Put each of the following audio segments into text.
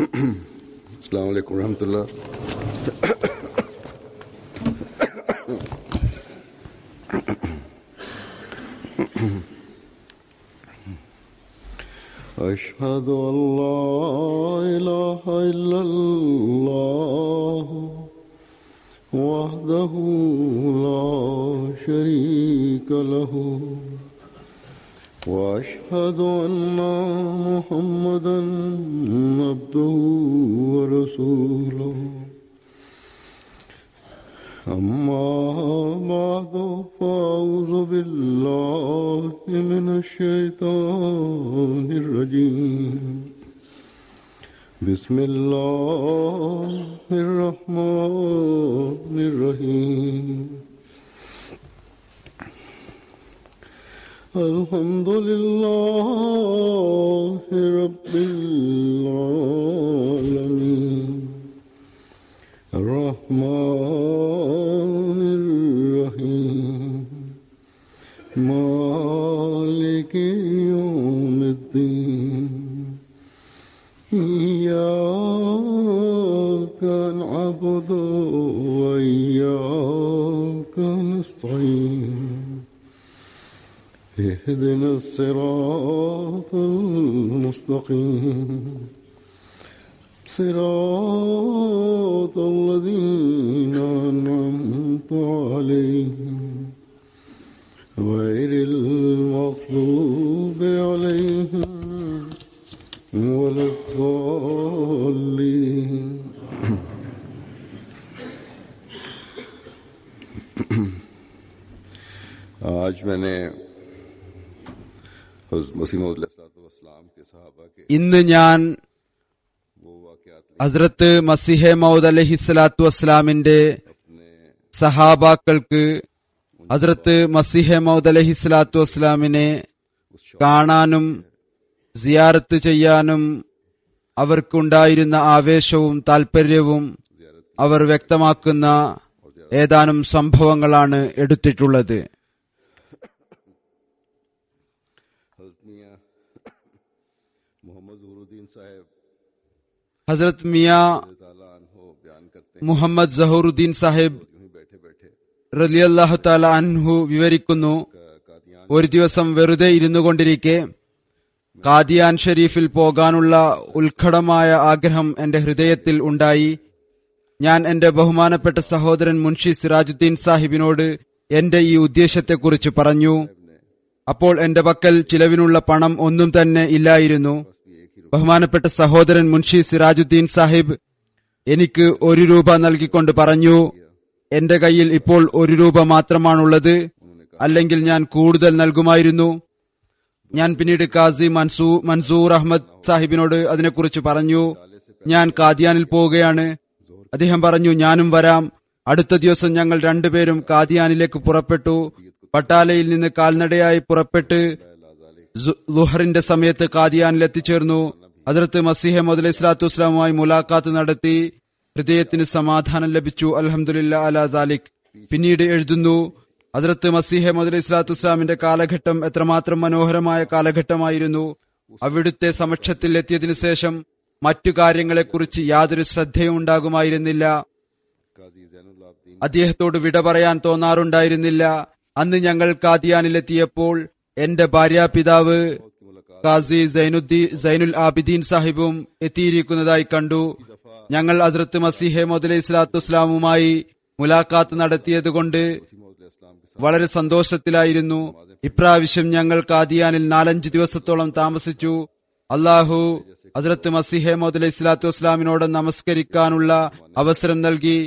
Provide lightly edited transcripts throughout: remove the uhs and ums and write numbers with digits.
अस्सलाम वालेकुम रहमतुल्लाह। अशहदु अल्ला इलाहा इल्लल्लाह वहदहु ला शरीका लहु वअशहदु अन्ना मुहम्मदन अब्दुहु व रसूलुहु अम्मा बअदु फ़अऊज़ु बिल्लाहि मिनश शैतानिर रजीम बिस्मिल्लाहिर रहमानिर रहीम अल्हम्दुलिल्लाहि रब्बिल आलमीन अर्रहमानिर रहीम मालिकि यौमिद्दीन इय्याका नअबुदु व इय्याका नस्तईन اهدنا الصراط المستقيم صراط الذين أنعمت عليهم غير المغضوب عليهم ولا الضالين आज मैंने ഇന്ന് ഞാൻ ഹസ്രത്ത് മസീഹെ മൗദ് അലൈഹിസ്സലാത്തു വസ്സലാമിന്റെ സഹാബാക്കൾക്ക് ഹസ്രത്ത് മസീഹെ മൗദ് അലൈഹിസ്സലാത്തു വസ്സലാമിനെ കാണാനും സിയാറത്ത് ചെയ്യാനും അവർക്കുണ്ടായിരുന്ന ആവേശവും താൽപര്യവും അവർ വ്യക്തമാക്കുന്ന ഏതാനും സംഭവങ്ങളാണ് എടുത്തിട്ടുള്ളത്. ഹസ്രത്ത് മിയ മുഹമ്മദ് സഹറുദ്ദീൻ സാഹിബ് റളിയല്ലാഹു തആല അൻഹു വിവരിക്കുന്നു, ഒരു ദിവസം വെറുതെ ഇരുന്നു കൊണ്ടിരിക്കെ ഖാദിയാൻ ഷരീഫിൽ പോകാനുള്ള ഉത്കടമായ ആഗ്രഹം എന്റെ ഹൃദയത്തിൽ ഉണ്ടായി. ഞാൻ എന്റെ ബഹുമാനപ്പെട്ട സഹോദരൻ മുൻഷി സിറാജുദ്ദീൻ സാഹിബിനോട് എന്റെ ഈ ഉദ്ദേശത്തെക്കുറിച്ച് പറഞ്ഞു. അപ്പോൾ എന്റെ പക്കൽ ചിലവിനുള്ള പണം ഒന്നും തന്നെ ഇല്ലായിരുന്നു. ബഹുമാനപ്പെട്ട സഹോദരൻ മുൻഷി സിറാജുദ്ദീൻ സാഹിബ് എനിക്ക് 1 രൂപ നൽകിക്കൊണ്ട് പറഞ്ഞു, എന്റെ കയ്യിൽ ഇപ്പോൾ 1 രൂപ മാത്രമാണുള്ളത്, അല്ലെങ്കിൽ ഞാൻ കൂടുതൽ നൽകുമായിരുന്നു. ഞാൻ പിന്നീട് കാസി മൻസൂർ അഹമ്മദ് സാഹിബിനോട് അതിനെക്കുറിച്ച് പറഞ്ഞു. ഞാൻ കാദിയാനിൽ പോവുകയാണ്. അദ്ദേഹം പറഞ്ഞു, ഞാനും വരാം. അടുത്ത ദിവസം ഞങ്ങൾ രണ്ടുപേരും കാദിയാനിലേക്ക് പുറപ്പെട്ടു. പട്ടാലയിൽ നിന്ന് കാൽനടയായി പുറപ്പെട്ട് ളുഹറിന്റെ സമയത്ത് കാദിയാനിൽ എത്തിച്ചേർന്നു. ഹസ്രത്ത് മസീഹെ മൗദ് അലൈഹിസ്സലാത്തു വസ്സലാമുമായി മുലാഖാത്ത് നടത്തി. ഹൃദയത്തിന് സമാധാനം ലഭിച്ചു. അൽഹംദുലില്ലാ അലാ ദാലിക്. പിന്നീട് എഴുതുന്നു, ഹസ്രത്ത് മസീഹെ മൗദ് അലൈഹിസ്സലാത്തു വസ്സലാമിന്റെ കാലഘട്ടം എത്രമാത്രം മനോഹരമായ കാലഘട്ടമായിരുന്നു. അവിടുത്തെ സമക്ഷത്തിൽ എത്തിയതിനു ശേഷം മറ്റു കാര്യങ്ങളെക്കുറിച്ച് യാതൊരു ശ്രദ്ധയും ഉണ്ടാകുമായിരുന്നില്ല. അദ്ദേഹത്തോട് വിട പറയാൻ തോന്നാറുണ്ടായിരുന്നില്ല. അന്ന് ഞങ്ങൾ കാദിയാനിലെത്തിയപ്പോൾ എന്റെ ഭാര്യാപിതാവ് ഖാസി സൈനുൽ ആബിദീൻ സാഹിബും എത്തിയിരിക്കുന്നതായി കണ്ടു. ഞങ്ങൾ ഹസ്രത്ത് മസീഹെ മൗദ് അലൈഹിസ്സലാത്തു വസ്സലാമുമായി മുലാഖാത്ത് നടത്തിയതുകൊണ്ട് വളരെ സന്തോഷത്തിലായിരുന്നു. ഇപ്രാവശ്യം ഞങ്ങൾ കാദിയാനിൽ 4-5 ദിവസത്തോളം താമസിച്ചു. അള്ളാഹു ഹസ്രത്ത് മസീഹെ മൗദ് അലൈഹിസ്സലാത്തു വസ്സലാമിനോട് നമസ്കരിക്കാനുള്ള അവസരം നൽകി.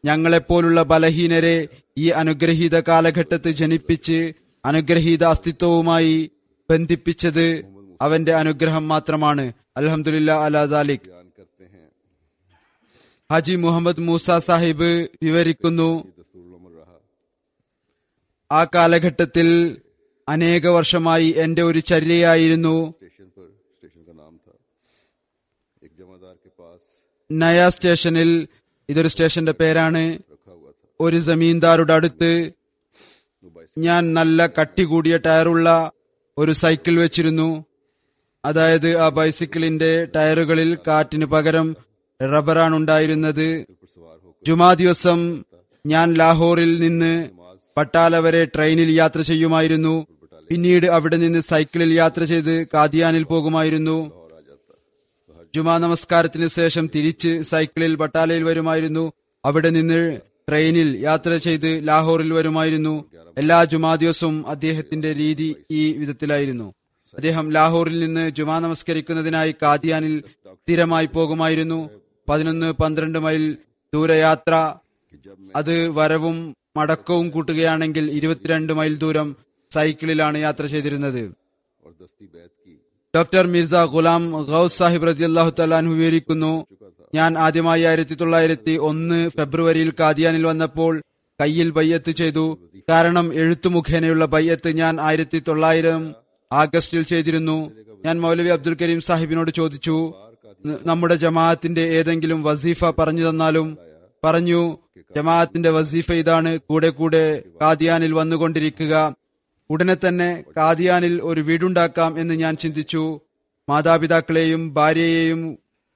ഞങ്ങളെപ്പോലുള്ള ബലഹീനരെ ഈ അനുഗ്രഹീത കാലഘട്ടത്തിൽ ജനിപ്പിച്ച് അനുഗ്രഹീത അസ്തിത്വവുമായി ബന്ധിപ്പിച്ചത് അവന്റെ അനുഗ്രഹം മാത്രമാണ്. അൽഹംദുലില്ലാ അലാ ദാലിക്. ഹാജി മുഹമ്മദ് മൂസ സാഹിബ് വിവരിക്കുന്നു, ആ കാലഘട്ടത്തിൽ അനേക വർഷമായി എന്റെ ഒരു ചര്യയായിരുന്നു നയ സ്റ്റേഷനിൽ, ഇതൊരു സ്റ്റേഷന്റെ പേരാണ്, ഒരു ജമീന്ദാരുടെ അടുത്ത് ഞാൻ നല്ല കട്ടി കൂടിയ ടയറുള്ള ഒരു സൈക്കിൾ വെച്ചിരുന്നു. അതായത് ആ ബൈസിക്കിളിന്റെ ടയറുകളിൽ കാറ്റിന് പകരം റബ്ബറാണ് ഉണ്ടായിരുന്നത്. ജുമാ ദിവസം ഞാൻ ലാഹോറിൽ നിന്ന് പട്ടാല വരെ ട്രെയിനിൽ യാത്ര ചെയ്യുമായിരുന്നു. പിന്നീട് അവിടെ നിന്ന് സൈക്കിളിൽ യാത്ര ചെയ്ത് കാദിയാനിൽ പോകുമായിരുന്നു. ജുമാ നമസ്കാരത്തിന് ശേഷം തിരിച്ച് സൈക്കിളിൽ ബട്ടാലയിൽ വരുമായിരുന്നു. അവിടെ നിന്ന് ട്രെയിനിൽ യാത്ര ചെയ്ത് ലാഹോറിൽ വരുമായിരുന്നു. എല്ലാ ജുമാ ദിവസവും അദ്ദേഹത്തിന്റെ രീതി ഈ വിധത്തിലായിരുന്നു. അദ്ദേഹം ലാഹോറിൽ നിന്ന് ജുമാ നമസ്കരിക്കുന്നതിനായി കാദിയാനിൽ സ്ഥിരമായി പോകുമായിരുന്നു. 11-12 മൈൽ ദൂരയാത്ര, അത് വരവും മടക്കവും കൂട്ടുകയാണെങ്കിൽ 22 മൈൽ ദൂരം സൈക്കിളിലാണ് യാത്ര ചെയ്തിരുന്നത്. ഡോക്ടർ മിർസ ഗുലാം ഗൌസ് സാഹിബ് റളിയല്ലാഹു തആല അൻഹു വിവരിക്കുന്നു, ഞാൻ ആദ്യമായി 1901 ഫെബ്രുവരിയിൽ കാദിയാനിൽ വന്നപ്പോൾ കയ്യിൽ ബയ്യത്ത് ചെയ്തു. കാരണം എഴുത്തു മുഖേനയുള്ള ബയ്യത്ത് ഞാൻ 1900 ആഗസ്റ്റിൽ ചെയ്തിരുന്നു. ഞാൻ മൗലവി അബ്ദുൽ കരീം സാഹിബിനോട് ചോദിച്ചു, നമ്മുടെ ജമാഅത്തിന്റെ ഏതെങ്കിലും വസീഫ പറഞ്ഞു തന്നാലും. പറഞ്ഞു, ജമാഅത്തിന്റെ വസീഫ ഇതാണ്, കൂടെ കൂടെ കാദിയാനിൽ വന്നുകൊണ്ടിരിക്കുക. ഉടനെ തന്നെ കാദിയാനിൽ ഒരു വീടുണ്ടാക്കാം എന്ന് ഞാൻ ചിന്തിച്ചു. മാതാപിതാക്കളെയും ഭാര്യയെയും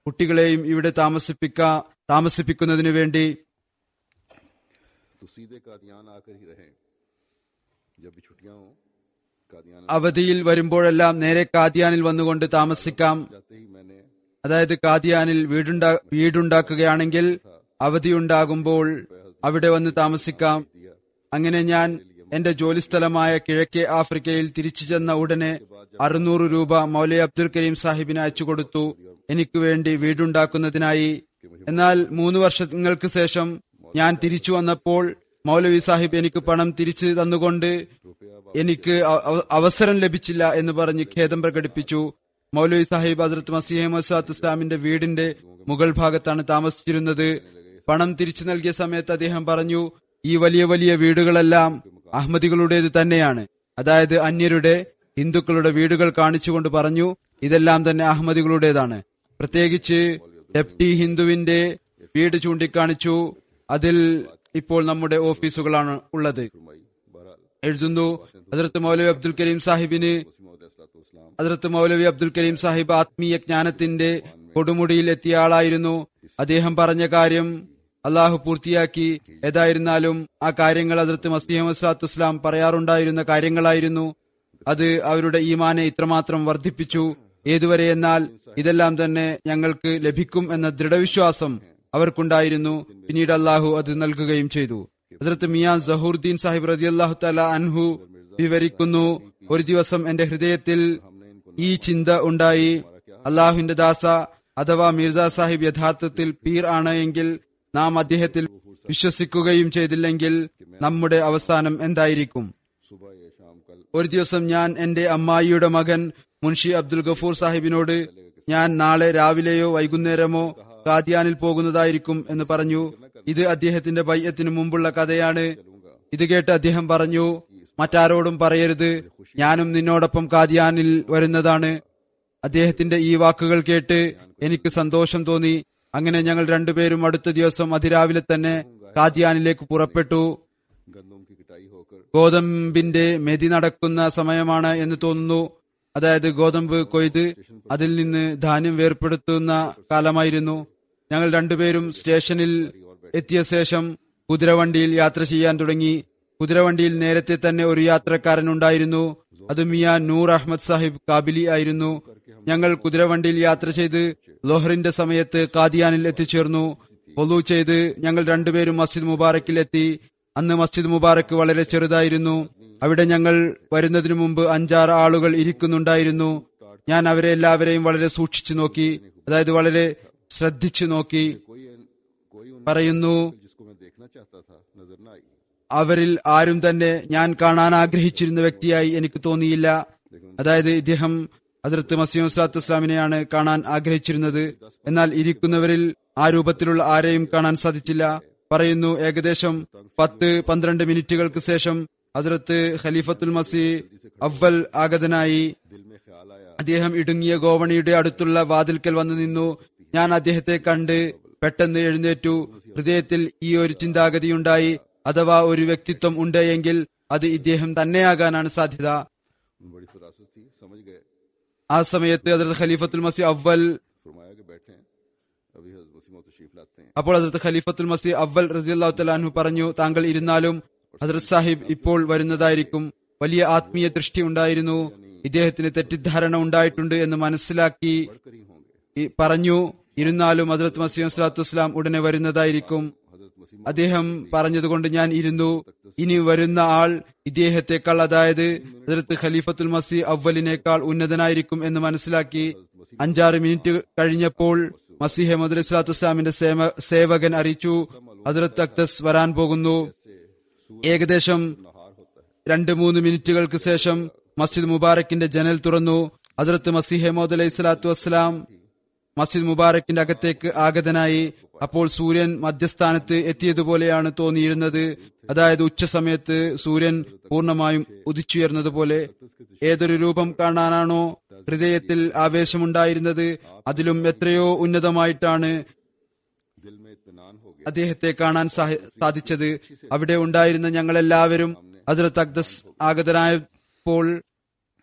കുട്ടികളെയും ഇവിടെ താമസിപ്പിക്കുന്നതിനു വേണ്ടി. അവധിയിൽ വരുമ്പോഴെല്ലാം നേരെ കാദിയാനിൽ വന്നുകൊണ്ട് താമസിക്കാം. അതായത് കാദിയാനിൽ വീടുണ്ടാക്കുകയാണെങ്കിൽ അവധിയുണ്ടാകുമ്പോൾ അവിടെ വന്ന് താമസിക്കാം. അങ്ങനെ ഞാൻ എന്റെ ജോലിസ്ഥലമായ കിഴക്കേ ആഫ്രിക്കയിൽ തിരിച്ചു ചെന്ന ഉടനെ 600 രൂപ മൗലവി അബ്ദുൽ കരീം സാഹിബിന് അയച്ചുകൊടുത്തു, എനിക്ക് വേണ്ടി വീടുണ്ടാക്കുന്നതിനായി. എന്നാൽ 3 വർഷങ്ങൾക്ക് ശേഷം ഞാൻ തിരിച്ചു വന്നപ്പോൾ മൗലവി സാഹിബ് എനിക്ക് പണം തിരിച്ചു തന്നുകൊണ്ട് എനിക്ക് അവസരം ലഭിച്ചില്ല എന്ന് പറഞ്ഞ് ഖേദം പ്രകടിപ്പിച്ചു. മൗലവി സാഹിബ് ഹസ്രത്ത് മസീഹ് മൗഊദ് ഇസ്ലാമിന്റെ വീടിന്റെ മുകൾ ഭാഗത്താണ് താമസിച്ചിരുന്നത്. പണം തിരിച്ചു നൽകിയ സമയത്ത് അദ്ദേഹം പറഞ്ഞു, ഈ വലിയ വലിയ വീടുകളെല്ലാം അഹമ്മദികളുടേത് തന്നെയാണ്. അതായത് അന്യരുടെ, ഹിന്ദുക്കളുടെ വീടുകൾ കാണിച്ചുകൊണ്ട് പറഞ്ഞു, ഇതെല്ലാം തന്നെ അഹമ്മദികളുടേതാണ്. പ്രത്യേകിച്ച് ഡെപ്റ്റി ഹിന്ദുവിന്റെ വീട് ചൂണ്ടിക്കാണിച്ചു. അതിൽ ഇപ്പോൾ നമ്മുടെ ഓഫീസുകളാണ് ഉള്ളത്. എഴുതുന്നു, ഹസ്രത്ത് മൗലവി അബ്ദുൽ കരീം സാഹിബ് ആത്മീയ ജ്ഞാനത്തിന്റെ കൊടുമുടിയിൽ എത്തിയ ആളായിരുന്നു. അദ്ദേഹം പറഞ്ഞ കാര്യം അള്ളാഹു പൂർത്തിയാക്കി. ഏതായിരുന്നാലും ആ കാര്യങ്ങൾ ഹസ്രത്ത് മസീഹ് മൗഊദ് ഇസ്ലാം പറയാറുണ്ടായിരുന്ന കാര്യങ്ങളായിരുന്നു. അത് അവരുടെ ഈമാനെ ഇത്രമാത്രം വർദ്ധിപ്പിച്ചു. ഏതുവരെ എന്നാൽ ഇതെല്ലാം തന്നെ ഞങ്ങൾക്ക് ലഭിക്കും എന്ന ദൃഢവിശ്വാസം അവർക്കുണ്ടായിരുന്നു. പിന്നീട് അള്ളാഹു അത് നൽകുകയും ചെയ്തു. ഹസ്രത്ത് മിയാൻ സഹൂർദ്ദീൻ സാഹിബ് റളിയല്ലാഹു തആല അൻഹു വിവരിക്കുന്നു, ഒരു ദിവസം എന്റെ ഹൃദയത്തിൽ ഈ ചിന്ത ഉണ്ടായി, അള്ളാഹുവിന്റെ ദാസ അഥവാ മിർസ സാഹിബ് യഥാർത്ഥത്തിൽ പീർ ആണ് എങ്കിൽ നാം അദ്ദേഹത്തിൽ വിശ്വസിക്കുകയും ചെയ്തില്ലെങ്കിൽ നമ്മുടെ അവസാനം എന്തായിരിക്കും? ഒരു ദിവസം ഞാൻ എന്റെ അമ്മായിയുടെ മകൻ മുൻഷി അബ്ദുൽ ഗഫൂർ സാഹിബിനോട് ഞാൻ നാളെ രാവിലെയോ വൈകുന്നേരമോ കാദിയാനിൽ പോകുന്നതായിരിക്കും എന്ന് പറഞ്ഞു. ഇത് അദ്ദേഹത്തിന്റെ ബൈഅത്തിന് മുമ്പുള്ള കഥയാണ്. ഇത് കേട്ട് അദ്ദേഹം പറഞ്ഞു, മറ്റാരോടും പറയരുത്, ഞാനും നിന്നോടൊപ്പം കാദിയാനിൽ വരുന്നതാണ്. അദ്ദേഹത്തിന്റെ ഈ വാക്കുകൾ കേട്ട് എനിക്ക് സന്തോഷം തോന്നി. അങ്ങനെ ഞങ്ങൾ രണ്ടുപേരും അടുത്ത ദിവസം അതിരാവിലെ തന്നെ കാദിയാനിലേക്ക് പുറപ്പെട്ടു. ഗോതമ്പിന്റെ മെതി നടക്കുന്ന സമയമാണ് എന്ന് തോന്നുന്നു. അതായത് ഗോതമ്പ് കൊയ്ത് അതിൽ നിന്ന് ധാന്യം വേർപെടുത്തുന്ന കാലമായിരുന്നു. ഞങ്ങൾ രണ്ടുപേരും സ്റ്റേഷനിൽ എത്തിയ ശേഷം കുതിരവണ്ടിയിൽ യാത്ര ചെയ്യാൻ തുടങ്ങി. കുതിരവണ്ടിയിൽ നേരത്തെ തന്നെ ഒരു യാത്രക്കാരൻ ഉണ്ടായിരുന്നു. അത് മിയാ നൂർ അഹമ്മദ് സാഹിബ് കാബിലി ആയിരുന്നു. ഞങ്ങൾ കുതിരവണ്ടിയിൽ യാത്ര ചെയ്ത് ലോഹറിന്റെ സമയത്ത് കാദിയാനിൽ എത്തിച്ചേർന്നു. വൊളു ചെയ്ത് ഞങ്ങൾ രണ്ടുപേരും മസ്ജിദ് മുബാറക്കിൽ എത്തി. അന്ന് മസ്ജിദ് മുബാറക്ക് വളരെ ചെറുതായിരുന്നു. അവിടെ ഞങ്ങൾ വരുന്നതിനു മുമ്പ് 5-6 ആളുകൾ ഇരിക്കുന്നുണ്ടായിരുന്നു. ഞാൻ അവരെ എല്ലാവരെയും വളരെ സൂക്ഷിച്ചു നോക്കി, അതായത് വളരെ ശ്രദ്ധിച്ചു നോക്കി. പറയുന്നു, അവരിൽ ആരും തന്നെ ഞാൻ കാണാൻ ആഗ്രഹിച്ചിരുന്ന വ്യക്തിയായി എനിക്ക് തോന്നിയില്ല. അതായത് ഇദ്ദേഹം ഹസ്രത്ത് മസീഹ് മൗഊദ് ഇസ്ലാമിനെയാണ് കാണാൻ ആഗ്രഹിച്ചിരുന്നത്. എന്നാൽ ഇരിക്കുന്നവരിൽ ആ രൂപത്തിലുള്ള ആരെയും കാണാൻ സാധിച്ചില്ല. പറയുന്നു, ഏകദേശം 10-12 മിനിറ്റുകൾക്ക് ശേഷം ഹസ്രത്ത് ഖലീഫത്തുൽ മസീഹ് അവൽ ആഗതനായി. അദ്ദേഹം ഇടുങ്ങിയ ഗോവണിയുടെ അടുത്തുള്ള വാതിൽക്കൽ വന്നു നിന്നു. ഞാൻ അദ്ദേഹത്തെ കണ്ട് പെട്ടെന്ന് എഴുന്നേറ്റു. ഹൃദയത്തിൽ ഈ ഒരു ചിന്താഗതിയുണ്ടായി, അഥവാ ഒരു വ്യക്തിത്വം ഉണ്ട് എങ്കിൽ അത് ഇദ്ദേഹം തന്നെയാകാനാണ് സാധ്യത. ആ സമയത്ത് ഹദ്രത്ത് ഖലീഫത്തുൽ മസീഹ് അവ്വൽ फरमाया कि बैठे अभी हज़रत मसीह मौद तशरीफ लाते हैं। അപ്പോൾ ഹദ്രത്ത് ഖലീഫത്തുൽ മസീഹ് അവ്വൽ റളിയല്ലാഹു തആല അൻഹു പറഞ്ഞു, താങ്കൾ ഇരുന്നാലും ഹദ്രത്ത് സാഹിബ് ഇപ്പോൾ വരുന്നതായിരിക്കും. വലിയ ആത്മീയ ദൃഷ്ടി ഉണ്ടായിരുന്നു. ഇദ്ദേഹത്തിന് തെറ്റിദ്ധാരണ ഉണ്ടായിട്ടുണ്ട് എന്ന് മനസ്സിലാക്കി बढ़कर ही होंगे। പറഞ്ഞു, ഇരുന്നാലും ഹദ്രത്ത് മസീഹ് സ്വല്ലല്ലാഹു വസ്സലാം ഉടനെ വരുന്നതായിരിക്കും. हज़रत मसीह അദ്ദേഹം പറഞ്ഞതുകൊണ്ട് ഞാൻ ഇരുന്നു. ഇനി വരുന്ന ആൾ ഇദ്ദേഹത്തെക്കാൾ, അതായത് ഹദ്രത്ത് ഖലീഫത്തുൽ മസീഹ് അവ്വലിനേക്കാൾ ഉന്നതനായിരിക്കും എന്ന് മനസ്സിലാക്കി 5-6 മിനിറ്റ് കഴിഞ്ഞപ്പോൾ മസീഹ് മൗഊദ് അലൈഹി സ്വലാത്തു വസ്സലാമിന്റെ സേവകൻ അറിയിച്ചു, ഹദ്രത്ത് അഖ്ദസ് വരാൻ പോകുന്നു. ഏകദേശം 2-3 മിനിറ്റുകൾക്ക് ശേഷം മസ്ജിദ് മുബാറക്കിന്റെ ജനൽ തുറന്നു. ഹദ്രത്ത് മസീഹ് മൗഊദ് അലൈഹി സ്വലാത്തു വസ്സലാം മസ്ജിദ് മുബാറക്കിന്റെ അകത്തേക്ക് ആഗതനായി. അപ്പോൾ സൂര്യൻ മധ്യസ്ഥാനത്ത് എത്തിയതുപോലെയാണ് തോന്നിയിരുന്നത്. അതായത് ഉച്ച സമയത്ത് സൂര്യൻ പൂർണ്ണമായും ഉദിച്ചുയർന്നതുപോലെ. ഏതൊരു രൂപം കാണാനാണോ ഹൃദയത്തിൽ ആവേശമുണ്ടായിരുന്നത്, അതിലും എത്രയോ ഉന്നതമായിട്ടാണ് दिल में इत्मीनान हो गया। അദ്ദേഹത്തെ കാണാൻ സാധിച്ചത്. അവിടെ ഉണ്ടായിരുന്ന ഞങ്ങളെല്ലാവരും ഹദ്രത്ത് അഖ്ദസ് ആഗതനായപ്പോൾ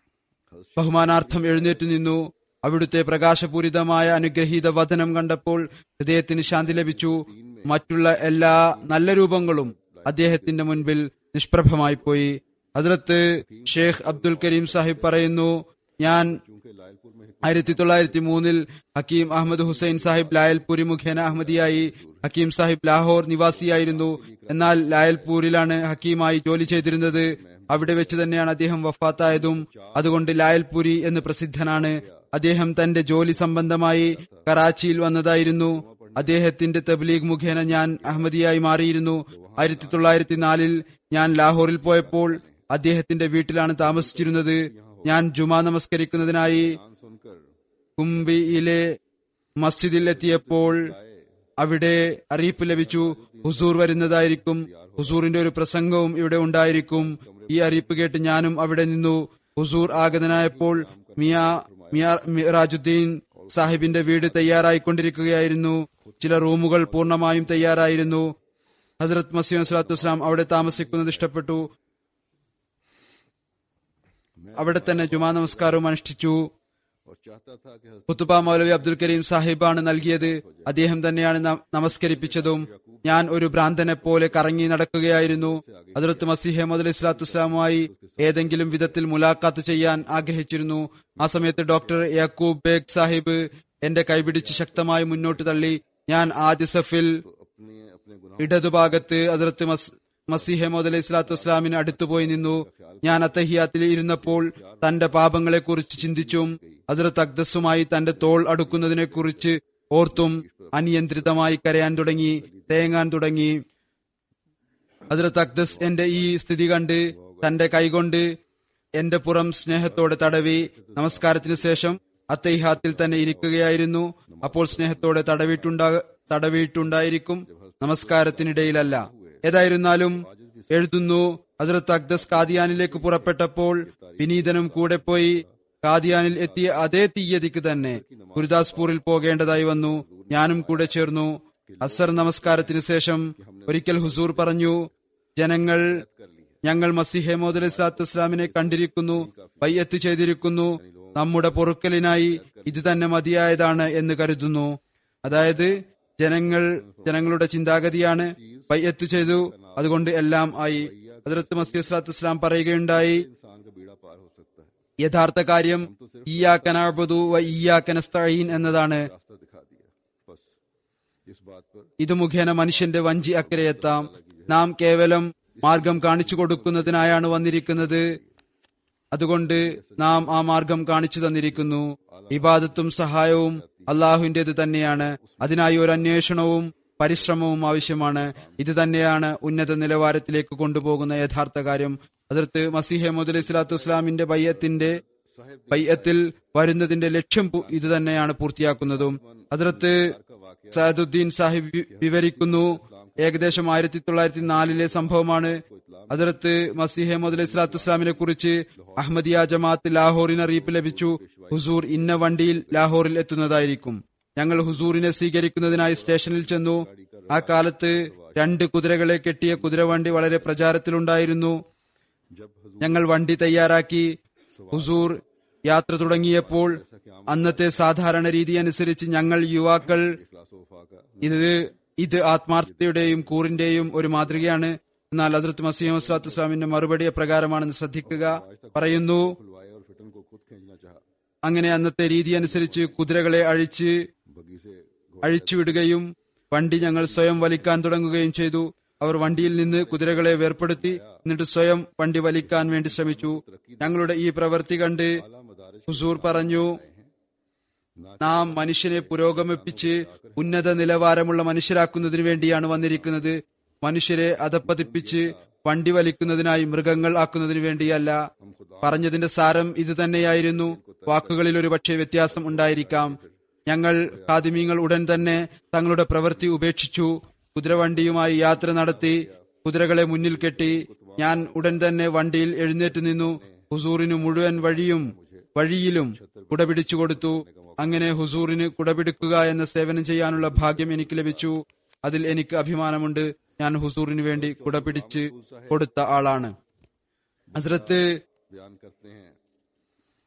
ബഹുമാനാർത്ഥം എഴുന്നേറ്റു നിന്നു. അവിടുത്തെ പ്രകാശപൂരിതമായ അനുഗ്രഹീത വദനം കണ്ടപ്പോൾ ഹൃദയത്തിന് ശാന്തി ലഭിച്ചു. മറ്റുള്ള എല്ലാ നല്ല രൂപങ്ങളും അദ്ദേഹത്തിന്റെ മുൻപിൽ നിഷ്പ്രഭമായി പോയി. ഹദ്രത്ത് ഷേഖ് അബ്ദുൽ കരീം സാഹിബ് പറയുന്നു, ഞാൻ 1903 ഹക്കീം അഹമ്മദ് ഹുസൈൻ സാഹിബ് ലായൽപൂരി മുഖേന അഹമ്മദിയായി. ഹക്കീം സാഹിബ് ലാഹോർ നിവാസിയായിരുന്നു. എന്നാൽ ലായൽപൂരിലാണ് ഹക്കീമായി ജോലി ചെയ്തിരുന്നത്. അവിടെ വെച്ച് തന്നെയാണ് അദ്ദേഹം വഫാത്തായതും. അതുകൊണ്ട് ലായൽപൂരി എന്ന് പ്രസിദ്ധനാണ്. അദ്ദേഹം തന്റെ ജോലി സംബന്ധമായി കറാച്ചിയിൽ വന്നതായിരുന്നു. അദ്ദേഹത്തിന്റെ തബ്ലീഗ് മുഖേന ഞാൻ അഹമ്മദിയായി മാറിയിരുന്നു. 1904 ഞാൻ ലാഹോറിൽ പോയപ്പോൾ അദ്ദേഹത്തിന്റെ വീട്ടിലാണ് താമസിച്ചിരുന്നത്. ഞാൻ ജുമാ നമസ്കരിക്കുന്നതിനായി കുംബിയിലെ മസ്ജിദിൽ എത്തിയപ്പോൾ അവിടെ അറിയിപ്പ് ലഭിച്ചു, ഹുസൂർ വരുന്നതായിരിക്കും. ഹുസൂറിന്റെ ഒരു പ്രസംഗവും ഇവിടെ ഉണ്ടായിരിക്കും. ഈ അറിയിപ്പ് കേട്ട് ഞാനും അവിടെ നിന്നു. ഹുസൂർ ആഗതനായപ്പോൾ മിറാജുദ്ദീൻ സാഹിബിന്റെ വീട് തയ്യാറായിക്കൊണ്ടിരിക്കുകയായിരുന്നു. ചില റൂമുകൾ പൂർണ്ണമായും തയ്യാറായിരുന്നു. ഹസ്രത്ത് മസീഹ് സ്വല്ലല്ലാഹു അലൈഹി വസല്ലം അവിടെ താമസിക്കുന്നത് ഇഷ്ടപ്പെട്ടു. അവിടെ തന്നെ ജുമാ നമസ്കാരവും അനുഷ്ഠിച്ചു. ഖുതുബ മൗലവി അബ്ദുൽ കരീം സാഹിബാണ് നൽകിയത്. അദ്ദേഹം തന്നെയാണ് നമസ്കരിപ്പിച്ചതും. ഞാൻ ഒരു ഭ്രാന്തനെ പോലെ കറങ്ങി നടക്കുകയായിരുന്നു. ഹദ്റത്ത് മസീഹ് മൗഊദ് അലൈഹി സ്വലാത്തു വസ്സലാമുമായി ഏതെങ്കിലും വിധത്തിൽ മുലാഖാത്ത് ചെയ്യാൻ ആഗ്രഹിച്ചിരുന്നു. ആ സമയത്ത് ഡോക്ടർ യാക്കൂബ് ബേഗ് സാഹിബ് എന്റെ കൈപിടിച്ച് ശക്തമായി മുന്നോട്ട് തള്ളി. ഞാൻ ആദ്യ സഫിൽ ഇടതുഭാഗത്ത് ഹദ്റത്ത് മസീഹ് മൗഊദ് അലൈഹി സ്വലാത്തു വസ്സലാമിന് അടുത്തുപോയി നിന്നു. ഞാൻ അത്തഹിയാത്തിൽ ഇരുന്നപ്പോൾ തന്റെ പാപങ്ങളെ കുറിച്ച് ചിന്തിച്ചും ഹദ്റത്ത് അഖ്ദസുമായി തന്റെ തോൾ അടുക്കുന്നതിനെ കുറിച്ച് ഓർത്തും അനിയന്ത്രിതമായി കരയാൻ തുടങ്ങി, തേങ്ങാൻ തുടങ്ങി. ഹദ്റത്ത് അഖ്ദസ് എന്റെ ഈ സ്ഥിതി കണ്ട് തന്റെ കൈകൊണ്ട് എന്റെ പുറം സ്നേഹത്തോടെ തടവി. നമസ്കാരത്തിന് ശേഷം അത്തഹിയാത്തിൽ തന്നെ ഇരിക്കുകയായിരുന്നു. അപ്പോൾ സ്നേഹത്തോടെ തടവിയിട്ടുണ്ടായിരിക്കും, നമസ്കാരത്തിനിടയിലല്ല. ഏതായിരുന്നാലും എഴുതുന്നു, ഹദ്റത്ത് അഖ്ദസ് ഖാദിയാനിലേക്ക് പുറപ്പെട്ടപ്പോൾ വിനീതനും കൂടെ പോയി. ഖാദിയാനിൽ എത്തിയ അതേ തീയതിക്ക് തന്നെ ഗുരുദാസ്പൂരിൽ പോകേണ്ടതായി വന്നു. ഞാനും കൂടെ ചേർന്നു. അസർ നമസ്കാരത്തിന് ശേഷം ഒരിക്കൽ ഹുസൂർ പറഞ്ഞു, ഞങ്ങൾ മസീഹ് മൗഊദ് അലൈഹി സ്വലാത്തു വസ്സലാമിനെ കണ്ടിരിക്കുന്നു, ബൈഅത്ത് ചെയ്തിരിക്കുന്നു. നമ്മുടെ പൊറുക്കലിനായി ഇത് തന്നെ മതിയായതാണ് എന്ന് കരുതുന്നു. അതായത് ജനങ്ങളുടെ ചിന്താഗതിയാണ്, ബൈഅത്ത് ചെയ്തു, അതുകൊണ്ട് എല്ലാം ആയി. ഹദ്റത്ത് മസീഹ് സ്വല്ലല്ലാഹു അലൈഹി വസല്ലം പറയുകയുണ്ടായി, യഥാർത്ഥ കാര്യം ഇയ്യാക നഅ്ബുദു വ ഇയ്യാക നസ്തഈൻ എന്നതാണ്. ഇത് മുഖേന മനുഷ്യന്റെ വഞ്ചി അക്കരയെത്താം. നാം കേവലം മാർഗം കാണിച്ചു കൊടുക്കുന്നതിനായാണ് വന്നിരിക്കുന്നത്. അതുകൊണ്ട് നാം ആ മാർഗം കാണിച്ചു തന്നിരിക്കുന്നു. ഇബാദത്തും സഹായവും അള്ളാഹുവിന്റേത് തന്നെയാണ്. അതിനായി ഒരു അന്വേഷണവും പരിശ്രമവും ആവശ്യമാണ്. ഇത് തന്നെയാണ് ഉന്നത നിലവാരത്തിലേക്ക് കൊണ്ടുപോകുന്ന യഥാർത്ഥ കാര്യം. ഹദ്റത്ത് മസീഹ് മൗഊദ് അലൈഹി സ്വലാത്തു വസ്സലാമിന്റെ ബൈഅത്തിൽ വരുന്നതിന്റെ ലക്ഷ്യം ഇത് തന്നെയാണ് പൂർത്തിയാക്കുന്നതും. ഹദ്റത്ത് സഅദുദ്ദീൻ സാഹിബ് വിവരിക്കുന്നു, ഏകദേശം 1904 സംഭവമാണ്. ഹദ്റത്ത് മസീഹ് മൗഊദ് അലൈഹി സ്വലാത്തു വസ്സലാമിനെ കുറിച്ച് അഹമ്മദിയ ജമാഅത്ത് ലാഹോറിന് അറിയിപ്പ് ലഭിച്ചു. ഹുസൂർ ഇന്ന വണ്ടിയിൽ ലാഹോറിൽ എത്തുന്നതായിരിക്കും. ഞങ്ങൾ ഹുസൂറിനെ സ്വീകരിക്കുന്നതിനായി സ്റ്റേഷനിൽ ചെന്നു. ആ കാലത്ത് 2 കുതിരകളെ കെട്ടിയ കുതിരവണ്ടി വളരെ പ്രചാരത്തിലുണ്ടായിരുന്നു. ഞങ്ങൾ വണ്ടി തയ്യാറാക്കി. ഹുസൂർ യാത്ര തുടങ്ങിയപ്പോൾ അന്നത്തെ സാധാരണ രീതി അനുസരിച്ച് ഞങ്ങൾ യുവാക്കൾ इखलास व वफा का ഇത് ആത്മാർത്ഥതയുടെയും കൂറിന്റെയും ഒരു മാതൃകയാണ്. എന്നാൽ ഹസ്രത്ത് മസീഹ് മൗഊദ് സ്വല്ലല്ലാഹു അലൈഹി വസല്ലമിന്റെ മറുപടി എപ്രകാരമാണെന്ന് ശ്രദ്ധിക്കുക. പറയുന്നു, खुलवाया और फिटन को खुद खींचना चाहा. അങ്ങനെ അന്നത്തെ രീതി അനുസരിച്ച് കുതിരകളെ बगी से അഴിച്ചുവിടുകയും വണ്ടി ഞങ്ങൾ സ്വയം വലിക്കാൻ തുടങ്ങുകയും ചെയ്തു. അവർ വണ്ടിയിൽ നിന്ന് കുതിരകളെ വേർപെടുത്തി എന്നിട്ട് സ്വയം വണ്ടി വലിക്കാൻ വേണ്ടി ശ്രമിച്ചു. ഞങ്ങളുടെ ഈ പ്രവൃത്തി കണ്ട് आला मदारिज ഹുസൂർ പറഞ്ഞു, നാം മനുഷ്യനെ പുരോഗമിപ്പിച്ച് ഉന്നത നിലവാരമുള്ള മനുഷ്യരാക്കുന്നതിന് വേണ്ടിയാണ് വന്നിരിക്കുന്നത്. മനുഷ്യരെ അധപ്പതിപ്പിച്ച് വണ്ടി വലിക്കുന്നതിനായി മൃഗങ്ങൾ ആക്കുന്നതിന് വേണ്ടിയല്ല. പറഞ്ഞതിന്റെ സാരം ഇത് തന്നെയായിരുന്നു. വാക്കുകളിൽ ഒരു പക്ഷേ വ്യത്യാസം ഉണ്ടായിരിക്കാം. ഞങ്ങൾ ഖാദിമീങ്ങൾ ഉടൻ തന്നെ തങ്ങളുടെ പ്രവൃത്തി ഉപേക്ഷിച്ചു. കുതിരവണ്ടിയുമായി യാത്ര നടത്തി കുതിരകളെ മുന്നിൽ കെട്ടി. ഞാൻ ഉടൻ തന്നെ വണ്ടിയിൽ എഴുന്നേറ്റ് നിന്നു. ഹുസൂറിന് മുഴുവൻ വഴിയിലും കുടപിടിച്ചു കൊടുത്തു. അങ്ങനെ ഹുസൂറിന് കുടപിടിക്കുക എന്ന സേവനം ചെയ്യാനുള്ള ഭാഗ്യം എനിക്ക് ലഭിച്ചു. അതിൽ എനിക്ക് അഭിമാനമുണ്ട്. ഞാൻ ഹുസൂറിന് വേണ്ടി കുടപിടിച്ച് കൊടുത്ത ആളാണ്. ഹസ്രത്ത് बयान करते हैं.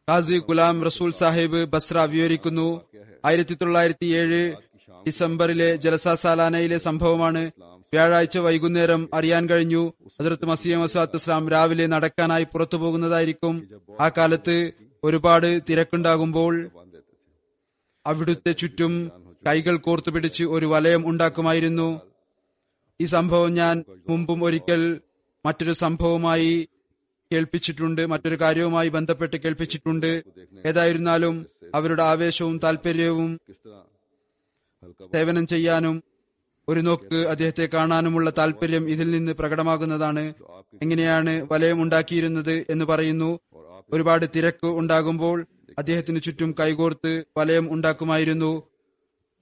ഖാസി ഗുലാം റസൂൽ സാഹിബ് ബസ്ര വിവരിക്കുന്നു, 1907 ഡിസംബറിലെ ജലസ സാലാനയിലെ സംഭവമാണ്. വ്യാഴാഴ്ച വൈകുന്നേരം അറിയാൻ കഴിഞ്ഞു ഹസ്രത്ത് മസീഹ് മൗഊദ് സ്വല്ലല്ലാഹു അലൈഹി വസല്ലം രാവിലെ നടക്കാനായി പുറത്തു പോകുന്നതായിരിക്കും. ആ കാലത്ത് ഒരുപാട് തിരക്കുണ്ടാകുമ്പോൾ അവിടുത്തെ ചുറ്റും കൈകൾ കോർത്തുപിടിച്ച് ഒരു വലയം ഉണ്ടാക്കുമായിരുന്നു. ഈ സംഭവം ഞാൻ മുമ്പും ഒരിക്കൽ മറ്റൊരു സംഭവമായി കേൾപ്പിച്ചിട്ടുണ്ട്, മറ്റൊരു കാര്യവുമായി ബന്ധപ്പെട്ട് കേൾപ്പിച്ചിട്ടുണ്ട്. ഏതായിരുന്നാലും അവരുടെ ആവേശവും താല്പര്യവും किस तरह हल्का സേവനം ചെയ്യാനും ഒരു നോക്ക് അദ്ദേഹത്തെ കാണാനുമുള്ള താല്പര്യം ഇതിൽ നിന്ന് പ്രകടമാകുന്നതാണ്. എങ്ങനെയാണ് വലയം ഉണ്ടാക്കിയിരുന്നത് എന്ന് പറയുന്നു. ഒരുപാട് തിരക്ക് ഉണ്ടാകുമ്പോൾ അദ്ദേഹത്തിന് ചുറ്റും കൈകോർത്ത് വലയം ഉണ്ടാക്കുമായിരുന്നു.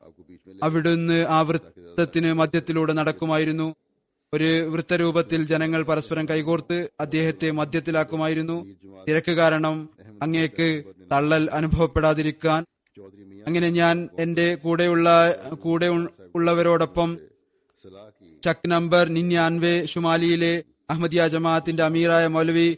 आपको बीच में അവിടുന്ന് ആ വൃത്തത്തിന് മധ്യത്തിലൂടെ നടക്കുമായിരുന്നു. ഒരു വൃത്തരൂപത്തിൽ ജനങ്ങൾ പരസ്പരം കൈകോർത്ത് അദ്ദേഹത്തെ മധ്യത്തിലാക്കുമായിരുന്നു. തിരക്ക് കാരണം അങ്ങേക്ക് തള്ളൽ അനുഭവപ്പെടാതിരിക്കാൻ. चौधरी मियां അങ്ങനെ ഞാൻ എന്റെ കൂടെ ഉള്ളവരോടൊപ്പം सलाह की ചക്ക് നമ്പർ 99 ഷുമാലിയിലെ അഹമ്മദിയ ജമാഅത്തിന്റെ അമീറായ മൗലവി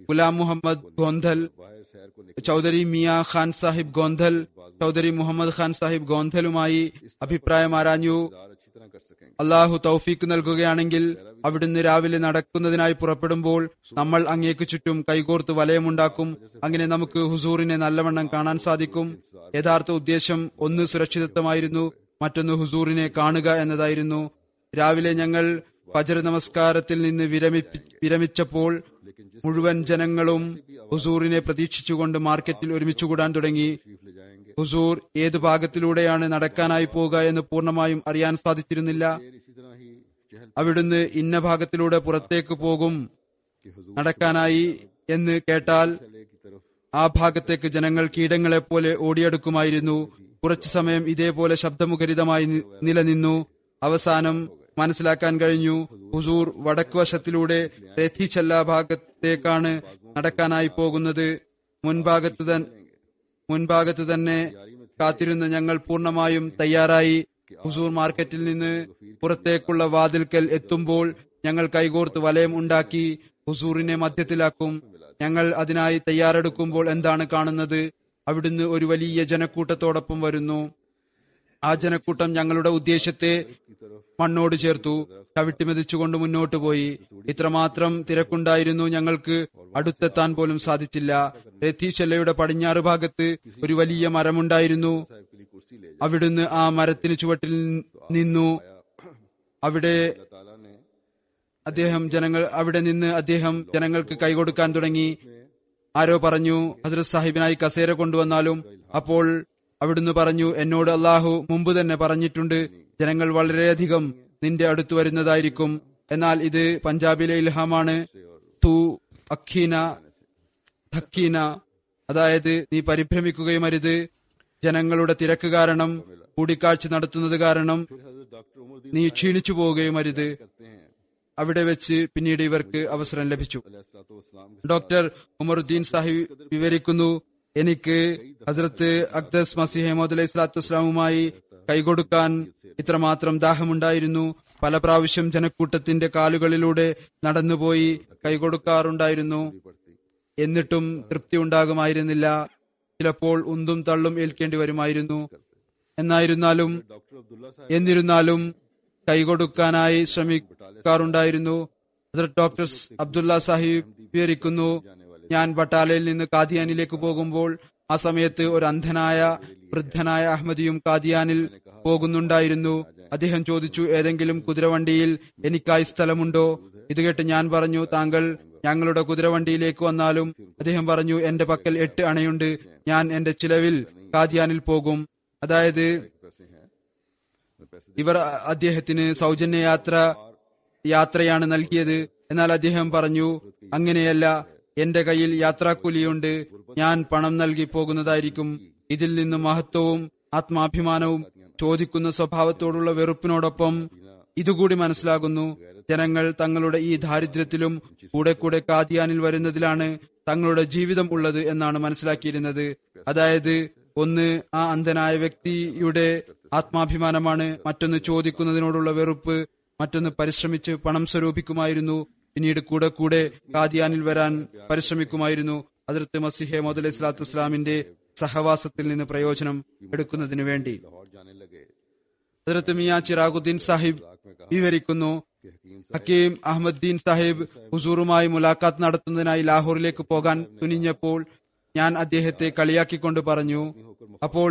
ഗുലാം മുഹമ്മദ് ഗോന്ധൽ, बाहर शहर को ചൗധരി മിയാ ഖാൻ സാഹിബ് ഗോന്ധൽ, ചൗധരി മുഹമ്മദ് ഖാൻ സാഹിബ് ഗോന്ധലുമായി അഭിപ്രായം ആരാഞ്ഞു. निकाल अच्छी तरह कर सकेंगे. അള്ളാഹു തൗഫീക്ക് നൽകുകയാണെങ്കിൽ അവിടുന്ന് രാവിലെ നടക്കുന്നതിനായി പുറപ്പെടുമ്പോൾ നമ്മൾ അങ്ങേക്ക് ചുറ്റും കൈകോർത്ത് വലയമുണ്ടാക്കും. അങ്ങനെ നമുക്ക് ഹുസൂറിനെ നല്ലവണ്ണം കാണാൻ സാധിക്കും. യഥാർത്ഥ ഉദ്ദേശം ഒന്ന് സുരക്ഷിതത്വമായിരുന്നു, മറ്റൊന്ന് ഹുസൂറിനെ കാണുക എന്നതായിരുന്നു. രാവിലെ ഞങ്ങൾ ഫജ്ർ നമസ്കാരത്തിൽ നിന്ന് വിരമിച്ചപ്പോൾ മുഴുവൻ ജനങ്ങളും ഹുസൂറിനെ പ്രതീക്ഷിച്ചുകൊണ്ട് മാർക്കറ്റിൽ ഒരുമിച്ചുകൂടാൻ തുടങ്ങി. ले जाएंगे. ഹുസൂർ ഏത് ഭാഗത്തിലൂടെയാണ് നടക്കാനായി പോവുക എന്ന് പൂർണ്ണമായും അറിയാൻ സാധിച്ചിരുന്നില്ല. फिर इसी तरह ही चहल അവിടുന്ന് ഇന്ന ഭാഗത്തിലൂടെ പുറത്തേക്ക് പോകും की हुजूर നടക്കാനായി എന്ന് കേട്ടാൽ चले की तरफ ആ ഭാഗത്തേക്ക് ജനങ്ങൾ കീടങ്ങളെപ്പോലെ ഓടിയെടുക്കുമായിരുന്നു. കുറച്ചു സമയം ഇതേപോലെ ശബ്ദമുഖരിതമായി നിലനിന്നു. അവസാനം മനസ്സിലാക്കാൻ കഴിഞ്ഞു ഹുസൂർ വടക്ക് വശത്തിലൂടെ രഥിച്ചല്ല ഭാഗത്തേക്കാണ് നടക്കാനായി പോകുന്നത്. മുൻഭാഗത്ത് തന്നെ കാത്തിരുന്ന ഞങ്ങൾ പൂർണ്ണമായും തയ്യാറായി. ഹുസൂർ മാർക്കറ്റിൽ നിന്ന് പുറത്തേക്കുള്ള വാതിൽക്കൽ എത്തുമ്പോൾ ഞങ്ങൾ കൈകോർത്ത് വലയം ഉണ്ടാക്കി ഹുസൂറിനെ മധ്യത്തിലാക്കും. ഞങ്ങൾ അതിനായി തയ്യാറെടുക്കുമ്പോൾ എന്താണ് കാണുന്നത്? അവിടുന്ന് ഒരു വലിയ ജനക്കൂട്ടത്തോടൊപ്പം വരുന്നു. ആ ജനക്കൂട്ടം ഞങ്ങളുടെ ഉദ്ദേശത്തെ മണ്ണോട് ചേർത്തു ചവിട്ടിമെതിച്ചുകൊണ്ട് മുന്നോട്ട് പോയി. ഇത്രമാത്രം തിരക്കുണ്ടായിരുന്നു, ഞങ്ങൾക്ക് അടുത്തെത്താൻ പോലും സാധിച്ചില്ല. രഥീശല്ലയുടെ പടിഞ്ഞാറ് ഭാഗത്ത് ഒരു വലിയ മരമുണ്ടായിരുന്നു. साहब के लिए कुर्सी ले അവിടുന്ന് ആ മരത്തിന് ചുവട്ടിൽ നിന്നു. അവിടെ ताला ने അവിടെ നിന്ന് അദ്ദേഹം ജനങ്ങൾക്ക് കൈകൊടുക്കാൻ തുടങ്ങി. ആരോ പറഞ്ഞു, ഹസ്രത്ത് സാഹിബിനായി കസേര കൊണ്ടുവന്നാലും. അപ്പോൾ അവിടുന്ന് പറഞ്ഞു, എന്നോട് അള്ളാഹു മുമ്പ് തന്നെ പറഞ്ഞിട്ടുണ്ട്, ജനങ്ങൾ വളരെയധികം നിന്റെ അടുത്ത് വരുന്നതായിരിക്കും. എന്നാൽ ഇത് പഞ്ചാബിലെ ഇൽഹാമാണ്. തു അഖീന ധക്കീന, അതായത് നീ പരിഭ്രമിക്കുകയും അരുത്. ജനങ്ങളുടെ തിരക്ക് കാരണം, കൂടിക്കാഴ്ച നടത്തുന്നത് കാരണം फिर हजरत डॉक्टर उमर നീ ക്ഷീണിച്ചു പോവുകയും അരുത്. करते हैं അവിടെ വെച്ച് പിന്നീട് ഇവർക്ക് അവസരം ലഭിച്ചു. अलैहिस्सलाम ഡോക്ടർ ഉമറുദ്ദീൻ സാഹിബ് വിവരിക്കുന്നു, എനിക്ക് ഹസ്രത്ത് അഖ്ദസ് മസീഹ് മൗഊദ് അലൈഹി സ്വലാത്തു വസ്സലാമുമായി കൈകൊടുക്കാൻ ഇത്രമാത്രം ദാഹമുണ്ടായിരുന്നു. പല പ്രാവശ്യം ജനക്കൂട്ടത്തിന്റെ കാലുകളിലൂടെ നടന്നുപോയി കൈകൊടുക്കാറുണ്ടായിരുന്നു. എന്നിട്ടും തൃപ്തി ഉണ്ടാകുമായിരുന്നില്ല. ചിലപ്പോൾ ഉന്തും തള്ളും ഏൽക്കേണ്ടി വരുമായിരുന്നു. എന്നിരുന്നാലും കൈകൊടുക്കാനായി ശ്രമിക്കാറുണ്ടായിരുന്നു. ഹസ്രത്ത് ഡോക്ടർ അബ്ദുള്ള സാഹിബ് വിവരിക്കുന്നു, ഞാൻ ബട്ടാലയിൽ നിന്ന് കാദിയാനിലേക്ക് പോകുമ്പോൾ ആ സമയത്ത് ഒരു അന്ധനായ വൃദ്ധനായ അഹമ്മദിയും കാദിയാനിൽ പോകുന്നുണ്ടായിരുന്നു. അദ്ദേഹം ചോദിച്ചു, ഏതെങ്കിലും കുതിരവണ്ടിയിൽ എനിക്കായി സ്ഥലമുണ്ടോ? ഇത് കേട്ട് ഞാൻ പറഞ്ഞു, താങ്കൾ ഞങ്ങളുടെ കുതിരവണ്ടിയിലേക്ക് വന്നാലും. അദ്ദേഹം പറഞ്ഞു, എന്റെ പക്കൽ 8 അണയുണ്ട്, ഞാൻ എന്റെ ചിലവിൽ കാദിയാനിൽ പോകും. അതായത് ഇവർ അദ്ദേഹത്തിന് സൗജന്യ യാത്രയാണ് നൽകിയത്. എന്നാൽ അദ്ദേഹം പറഞ്ഞു, അങ്ങനെയല്ല, എന്റെ കയ്യിൽ യാത്രാക്കൂലിയുണ്ട്, ഞാൻ പണം നൽകി പോകുന്നതായിരിക്കും. ഇതിൽ നിന്ന് മഹത്വവും ആത്മാഭിമാനവും ചോദിക്കുന്ന സ്വഭാവത്തോടുള്ള വെറുപ്പിനോടൊപ്പം ഇതുകൂടി മനസ്സിലാകുന്നു, ജനങ്ങൾ തങ്ങളുടെ ഈ ദാരിദ്ര്യത്തിലും കൂടെ കൂടെ കാദിയാനിൽ വരുന്നതിലാണ് തങ്ങളുടെ ജീവിതം ഉള്ളത് എന്നാണ് മനസ്സിലാക്കിയിരുന്നത്. അതായത് ഒന്ന് ആ അന്ധനായ വ്യക്തിയുടെ ആത്മാഭിമാനമാണ്, മറ്റൊന്ന് ചോദിക്കുന്നതിനോടുള്ള വെറുപ്പ്, മറ്റൊന്ന് പരിശ്രമിച്ച് പണം സ്വരൂപിക്കുമായിരുന്നു. പിന്നീട് കൂടെ കൂടെ കാദിയാനിൽ വരാൻ പരിശ്രമിക്കുമായിരുന്നു, ഹദ്റത്ത് മസീഹ് മൗഊദ് അലൈഹി സ്വലാത്തു വസ്സലാമിന്റെ സഹവാസത്തിൽ നിന്ന് പ്രയോജനം എടുക്കുന്നതിനു വേണ്ടി. ഹദ്റത്ത് മിയാ ചിറാഗുദ്ദീൻ സാഹിബ് വിവരിക്കുന്നു, ഹക്കീം അഹമ്മദ്ദീൻ സാഹിബ് ഹുസൂറുമായി മുലാഖാത്ത് നടത്തുന്നതിനായി ലാഹോറിലേക്ക് പോകാൻ തുനിഞ്ഞപ്പോൾ ഞാൻ അദ്ദേഹത്തെ കളിയാക്കിക്കൊണ്ട് പറഞ്ഞു. അപ്പോൾ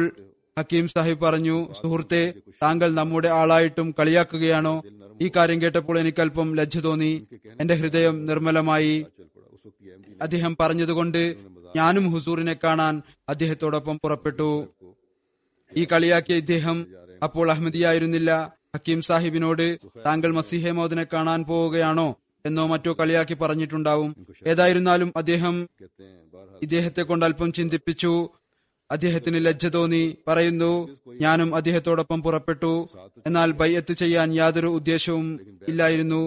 ഹക്കീം സാഹിബ് പറഞ്ഞു, സുഹൃത്തെ, താങ്കൾ നമ്മുടെ ആളായിട്ടും കളിയാക്കുകയാണോ? ഈ കാര്യം കേട്ടപ്പോൾ എനിക്കല്പം ലജ്ജ തോന്നി, എന്റെ ഹൃദയം നിർമ്മലമായി. അദ്ദേഹം പറഞ്ഞതുകൊണ്ട് ഞാനും ഹുസൂറിനെ കാണാൻ അദ്ദേഹത്തോടൊപ്പം പുറപ്പെട്ടു. ഈ കളിയാക്കിയ ഇദ്ദേഹം അപ്പോൾ അഹമ്മദിയായിരുന്നില്ല. ഹക്കീം സാഹിബിനോട് താങ്കൾ മസീഹെ മൗദിനെ കാണാൻ പോവുകയാണോ എന്നോ മറ്റോ കളിയാക്കി പറഞ്ഞിട്ടുണ്ടാവും. ഏതായിരുന്നാലും അദ്ദേഹം ഇദ്ദേഹത്തെ കൊണ്ട് അല്പം ചിന്തിപ്പിച്ചു. അദ്ദേഹത്തിന് ലജ്ജ തോന്നി. പറയുന്നു, ഞാനും അദ്ദേഹത്തോടൊപ്പം പുറപ്പെട്ടു. എന്നാൽ ബൈഅത്ത് ചെയ്യാൻ യാതൊരു ഉദ്ദേശവും ഇല്ലായിരുന്നു.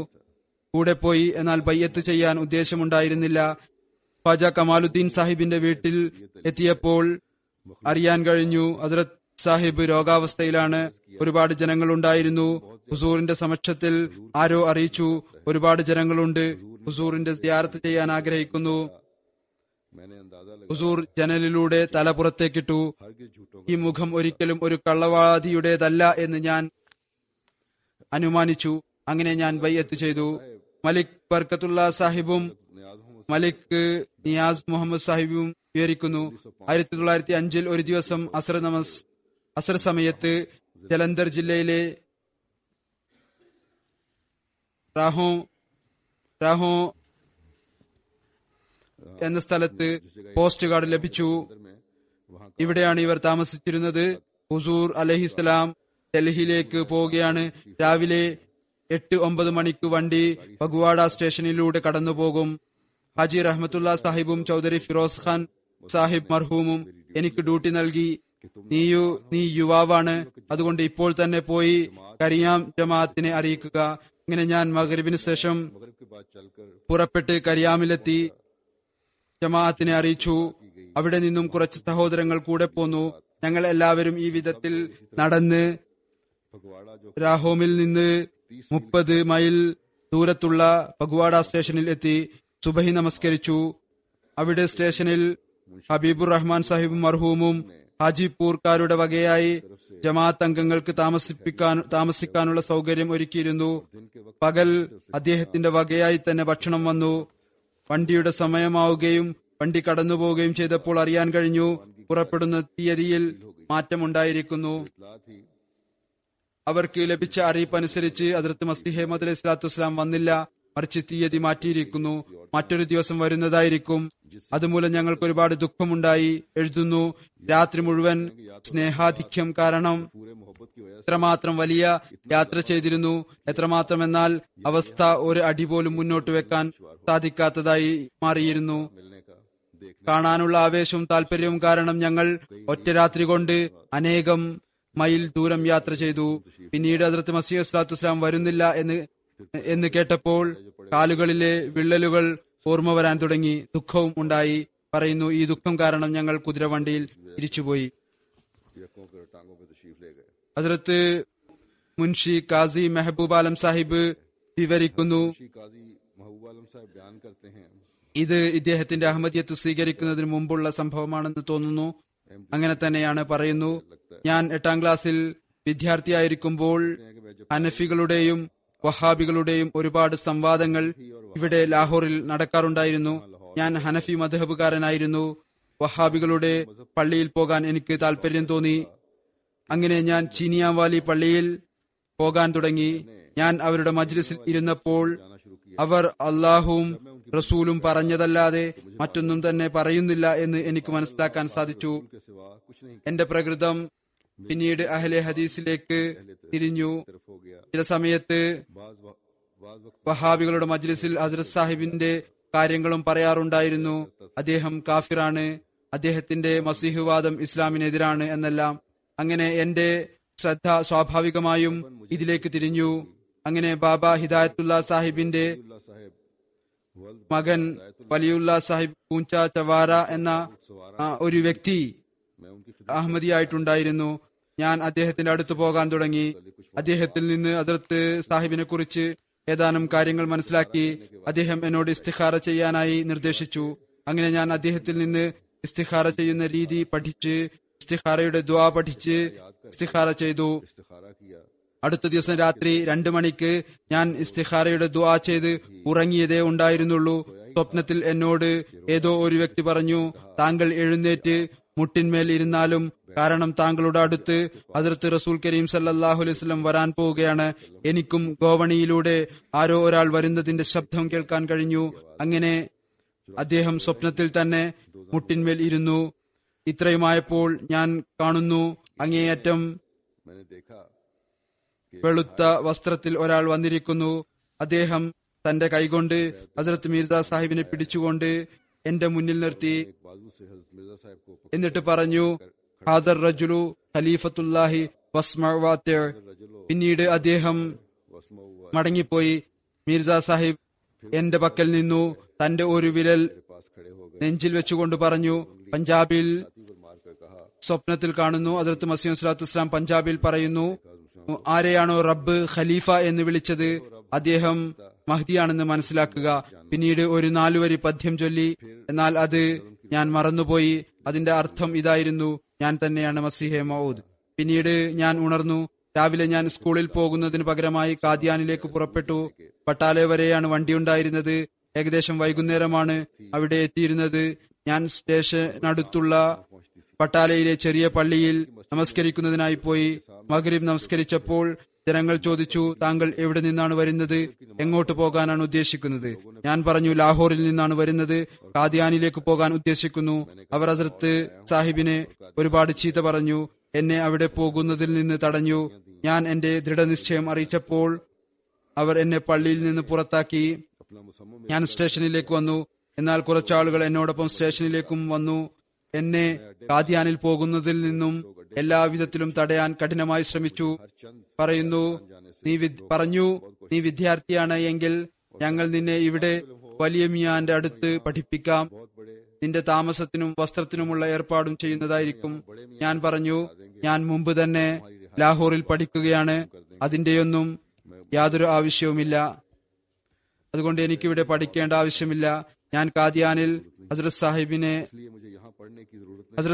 കൂടെ പോയി, എന്നാൽ ബൈഅത്ത് ചെയ്യാൻ ഉദ്ദേശമുണ്ടായിരുന്നില്ല. ഖ്വാജ കമാലുദ്ദീൻ സാഹിബിന്റെ വീട്ടിൽ എത്തിയപ്പോൾ അറിയാൻ കഴിഞ്ഞു, ഹസ്രത്ത് സാഹിബ് രോഗാവസ്ഥയിലാണ്. ഒരുപാട് ജനങ്ങളുണ്ടായിരുന്നു. ഹുസൂറിന്റെ സമക്ഷത്തിൽ ആരോ അറിയിച്ചു, ഒരുപാട് ജനങ്ങളുണ്ട്, ഹുസൂറിന്റെ സിയാറത്ത് ചെയ്യാൻ ആഗ്രഹിക്കുന്നു. ഹുസൂർ ജനലിലൂടെ തല പുറത്തേക്കിട്ടു. ഈ മുഖം ഒരിക്കലും ഒരു കള്ളവാദിയുടേതല്ല എന്ന് ഞാൻ അനുമാനിച്ചു. അങ്ങനെ ഞാൻ ബൈഅത്ത് ചെയ്തു. മലിക് ബർക്കത്തുള്ള സാഹിബും മലിക് നിയാസ് മുഹമ്മദ് സാഹിബും വിവരിക്കുന്നു, 1905 ഒരു ദിവസം അസർ സമയത്ത് ജലന്ധർ ജില്ലയിലെ രാഹോ എന്ന സ്ഥലത്ത് പോസ്റ്റ് കാർഡ് ലഭിച്ചു. ഇവിടെയാണ് ഇവർ താമസിച്ചിരുന്നത്. ഹുസൂർ അലൈഹിസ്സലാം ഡൽഹിയിലേക്ക് പോവുകയാണ്. രാവിലെ 8-9 മണിക്ക് വണ്ടി ഫഗ്വാഡ സ്റ്റേഷനിലൂടെ കടന്നുപോകും. ഹാജി റഹ്മത്തുള്ള സാഹിബും ചൗധരി ഫിറോസ് ഖാൻ സാഹിബ് മർഹൂമും എനിക്ക് ഡ്യൂട്ടി നൽകി. നീ യുവാവാണ്, അതുകൊണ്ട് ഇപ്പോൾ തന്നെ പോയി കരിയാം ജമാഅത്തിനെ അറിയിക്കുക. ഇങ്ങനെ ഞാൻ മഗ്രിബിന് ശേഷം പുറപ്പെട്ട് കരിയാമിലെത്തി ജമാഅത്തിനെ അറിയിച്ചു. അവിടെ നിന്നും കുറച്ച് സഹോദരങ്ങൾ കൂടെ പോന്നു. ഞങ്ങൾ എല്ലാവരും ഈ വിധത്തിൽ നടന്ന് രാഹോമിൽ നിന്ന് 30 മൈൽ ദൂരത്തുള്ള ഫഗ്വാഡ സ്റ്റേഷനിൽ എത്തി. സുബഹി നമസ്കരിച്ചു. അവിടെ സ്റ്റേഷനിൽ ഹബീബുർ റഹ്മാൻ സാഹിബും മർഹൂമും ഹാജിപൂർക്കാരുടെ വകയായി ജമാഅത്ത് അംഗങ്ങൾക്ക് താമസിക്കാനുള്ള സൗകര്യം ഒരുക്കിയിരുന്നു. പകൽ അദ്ദേഹത്തിന്റെ വകയായി തന്നെ ഭക്ഷണം വന്നു. വണ്ടിയുടെ സമയമാവുകയും വണ്ടി കടന്നുപോവുകയും ചെയ്തപ്പോൾ അറിയാൻ കഴിഞ്ഞു, പുറപ്പെടുന്ന തീയതിയിൽ മാറ്റമുണ്ടായിരിക്കുന്നു. അവർക്ക് ലഭിച്ച അറിയിപ്പ് അനുസരിച്ച് ഹദ്റത്ത് മസീഹ് മൗഊദ് അലൈഹി സ്വലാത്തു വസ്സലാം വന്നില്ല, മറിച്ച് തീയതി മാറ്റിയിരിക്കുന്നു. മറ്റൊരു ദിവസം വരുന്നതായിരിക്കും. അതുമൂലം ഞങ്ങൾക്ക് ഒരുപാട് ദുഃഖമുണ്ടായി. എഴുതുന്നു, രാത്രി മുഴുവൻ സ്നേഹാധിക്യം കാരണം എത്രമാത്രം വലിയ യാത്ര ചെയ്തിരുന്നു. എത്രമാത്രമെന്നാൽ അവസ്ഥ ഒരു അടി പോലും മുന്നോട്ട് വെക്കാൻ സാധിക്കാത്തതായി മാറിയിരുന്നു. കാണാനുള്ള ആവേശവും താല്പര്യവും കാരണം ഞങ്ങൾ ഒറ്റ രാത്രി കൊണ്ട് അനേകം മൈൽ ദൂരം യാത്ര ചെയ്തു. പിന്നീട് ഹദ്റത്ത് മസീഹ് സ്വല്ലല്ലാഹു അലൈഹി വസല്ലം വരുന്നില്ല എന്ന് കേട്ടപ്പോൾ കാലുകളിലെ വിള്ളലുകൾ ഓർമ്മ വരാൻ തുടങ്ങി. ദുഃഖവും ഉണ്ടായി. പറയുന്നു, ഈ ദുഃഖം കാരണം ഞങ്ങൾ കുതിരവണ്ടിയിൽ തിരിച്ചുപോയി. ഹദ്റത്ത് മുൻഷി കാസി മെഹബൂബ് ആലം സാഹിബ് വിവരിക്കുന്നു, ഇത് ഇദ്ദേഹത്തിന്റെ അഹമ്മദിയത്ത് സ്വീകരിക്കുന്നതിന് മുമ്പുള്ള സംഭവമാണെന്ന് തോന്നുന്നു. അങ്ങനെ തന്നെയാണ് പറയുന്നു. ഞാൻ 8ാം ക്ലാസ്സിൽ വിദ്യാർത്ഥിയായിരിക്കുമ്പോൾ ഹനഫികളുടെയും വഹാബികളുടെയും ഒരുപാട് സംവാദങ്ങൾ ഇവിടെ ലാഹോറിൽ നടക്കാറുണ്ടായിരുന്നു. ഞാൻ ഹനഫി മദ്ഹബുകാരനായിരുന്നു. വഹാബികളുടെ പള്ളിയിൽ പോകാൻ എനിക്ക് താല്പര്യം തോന്നി. അങ്ങനെ ഞാൻ ചീനിയാവാലി പള്ളിയിൽ പോകാൻ തുടങ്ങി. ഞാൻ അവരുടെ മജ്ലിസിൽ ഇരുന്നപ്പോൾ അവർ അള്ളാഹുവും റസൂലും പറഞ്ഞതല്ലാതെ മറ്റൊന്നും തന്നെ പറയുന്നില്ല എന്ന് എനിക്ക് മനസ്സിലാക്കാൻ സാധിച്ചു. എന്റെ പ്രകൃതം പിന്നീട് അഹ്ലെ ഹദീസിലേക്ക് തിരിഞ്ഞു. ചില സമയത്ത് വഹാബികളുടെ മജ്ലിസിൽ ഹസ്രത്ത് സാഹിബിന്റെ കാര്യങ്ങളും പറയാറുണ്ടായിരുന്നു. അദ്ദേഹം കാഫിറാണ്, അദ്ദേഹത്തിന്റെ മസീഹുവാദം ഇസ്ലാമിനെതിരാണ് എന്നെല്ലാം. അങ്ങനെ എന്റെ ശ്രദ്ധ സ്വാഭാവികമായും ഇതിലേക്ക് തിരിഞ്ഞു. അങ്ങനെ ബാബ ഹിദായത്തുള്ള സാഹിബിന്റെ മകൻ വലിയുള്ള സാഹിബ് പൂഞ്ച ചവാര എന്ന ഒരു വ്യക്തി അഹമ്മദിയായിട്ടുണ്ടായിരുന്നു. ഞാൻ അദ്ദേഹത്തിന്റെ അടുത്ത് പോകാൻ തുടങ്ങി. അദ്ദേഹത്തിൽ നിന്ന് ഹസ്രത്ത് സാഹിബിനെ കുറിച്ച് ഏതാനും കാര്യങ്ങൾ മനസ്സിലാക്കി. അദ്ദേഹം എന്നോട് ഇസ്തിഖാറ ചെയ്യാനായി നിർദ്ദേശിച്ചു. അങ്ങനെ ഞാൻ അദ്ദേഹത്തിൽ നിന്ന് ഇസ്തിഖാറ ചെയ്യുന്ന രീതി പഠിച്ച് ഇസ്തിഖാറയുടെ ദുആ പഠിച്ച് ഇസ്തിഖാറ ചെയ്തു. അടുത്ത ദിവസം രാത്രി 2 മണിക്ക് ഞാൻ ഇസ്തിഖാറയുടെ ദുആ ചെയ്ത് ഉറങ്ങിയതേ ഉണ്ടായിരുന്നുള്ളൂ. സ്വപ്നത്തിൽ എന്നോട് ഏതോ ഒരു വ്യക്തി പറഞ്ഞു, താങ്കൾ എഴുന്നേറ്റ് മുട്ടിന്മേൽ ഇരുന്നാലും, കാരണം താങ്കളുടെ അടുത്ത് ഹദ്റത്ത് റസൂൽ കരീം സല്ലല്ലാഹു അലൈഹി വസല്ലം വരാൻ പോവുകയാണ്. എനിക്കും ഗോവണിയിലൂടെ ആരോ ഒരാൾ വരുന്നതിന്റെ ശബ്ദം കേൾക്കാൻ കഴിഞ്ഞു. അങ്ങനെ അദ്ദേഹം സ്വപ്നത്തിൽ തന്നെ മുട്ടിന്മേൽ ഇരുന്നു. ഇത്രയുമായപ്പോൾ ഞാൻ കാണുന്നു, അങ്ങേയറ്റം വെളുത്ത വസ്ത്രത്തിൽ ഒരാൾ വന്നിരിക്കുന്നു. അദ്ദേഹം തന്റെ കൈകൊണ്ട് ഹസ്രത്ത് മിർസ സാഹിബിനെ പിടിച്ചുകൊണ്ട് എന്റെ മുന്നിൽ നിർത്തി. എന്നിട്ട് പറഞ്ഞു, ഹാദർ റജുലു ഖലീഫത്തുല്ലാഹി വസ്മഅ. പിന്നീട് അദ്ദേഹം മടങ്ങിപ്പോയി. മിർസ സാഹിബ് എന്റെ പക്കൽ നിന്നു തന്റെ ഒരു വിരൽ നെഞ്ചിൽ വെച്ചുകൊണ്ട് പറഞ്ഞു, പഞ്ചാബിൽ സ്വപ്നത്തിൽ കാണുന്നു ഹദ്റത്ത് മസീഹ് സ്വല്ലല്ലാഹു അലൈഹി വസല്ലം പഞ്ചാബിൽ പറയുന്നു, ആരെയാണോ റബ്ബ് ഖലീഫ എന്ന് വിളിച്ചത് അദ്ദേഹം മഹ്ദിയാണെന്ന് മനസ്സിലാക്കുക. പിന്നീട് ഒരു 4 വരി പദ്യം ചൊല്ലി. എന്നാൽ അത് ഞാൻ മറന്നുപോയി. അതിന്റെ അർത്ഥം ഇതായിരുന്നു, ഞാൻ തന്നെയാണ് മസീഹെ മൗഊദ്. പിന്നീട് ഞാൻ ഉണർന്നു. രാവിലെ ഞാൻ സ്കൂളിൽ പോകുന്നതിന് പകരമായി കാദിയാനിലേക്ക് പുറപ്പെട്ടു. പട്ടാലെ വരെയാണ് വണ്ടി ഉണ്ടായിരുന്നത്. ഏകദേശം വൈകുന്നേരമാണ് അവിടെ എത്തിയിരുന്നത്. ഞാൻ സ്റ്റേഷനടുത്തുള്ള പട്ടാലയിലെ ചെറിയ പള്ളിയിൽ നമസ്കരിക്കുന്നതിനായി പോയി. മഗ്രിബ് നമസ്കരിച്ചപ്പോൾ ജനങ്ങൾ ചോദിച്ചു, താങ്കൾ എവിടെ നിന്നാണ് വരുന്നത്, എങ്ങോട്ട് പോകാനാണ് ഉദ്ദേശിക്കുന്നത്? ഞാൻ പറഞ്ഞു, ലാഹോറിൽ നിന്നാണ് വരുന്നത്, കാദിയാനിലേക്ക് പോകാൻ ഉദ്ദേശിക്കുന്നു. അവർ ഹസ്രത്ത് സാഹിബിനെ ഒരുപാട് ചീത്ത പറഞ്ഞു, എന്നെ അവിടെ പോകുന്നതിൽ നിന്ന് തടഞ്ഞു. ഞാൻ എന്റെ ദൃഢനിശ്ചയം അറിയിച്ചപ്പോൾ അവർ എന്നെ പള്ളിയിൽ നിന്ന് പുറത്താക്കി. ഞാൻ സ്റ്റേഷനിലേക്ക് വന്നു. എന്നാൽ കുറച്ചാളുകൾ എന്നോടൊപ്പം സ്റ്റേഷനിലേക്കും വന്നു. എന്നെ കാദിയാനിൽ പോകുന്നതിൽ നിന്നും എല്ലാവിധത്തിലും തടയാൻ കഠിനമായി ശ്രമിച്ചു. നീ വിദ്യാർത്ഥിയാണ് എങ്കിൽ ഞങ്ങൾ നിന്നെ ഇവിടെ വലിയ മിയാന്റെ അടുത്ത് പഠിപ്പിക്കാം. നിന്റെ താമസത്തിനും വസ്ത്രത്തിനുമുള്ള ഏർപ്പാടും ചെയ്യുന്നതായിരിക്കും. ഞാൻ പറഞ്ഞു, ഞാൻ മുമ്പ് തന്നെ ലാഹോറിൽ പഠിക്കുകയാണ്, അതിന്റെയൊന്നും യാതൊരു ആവശ്യവുമില്ല. അതുകൊണ്ട് എനിക്കിവിടെ പഠിക്കേണ്ട ആവശ്യമില്ല. ഞാൻ കാദിയാനിൽ ഹസ്രത്ത്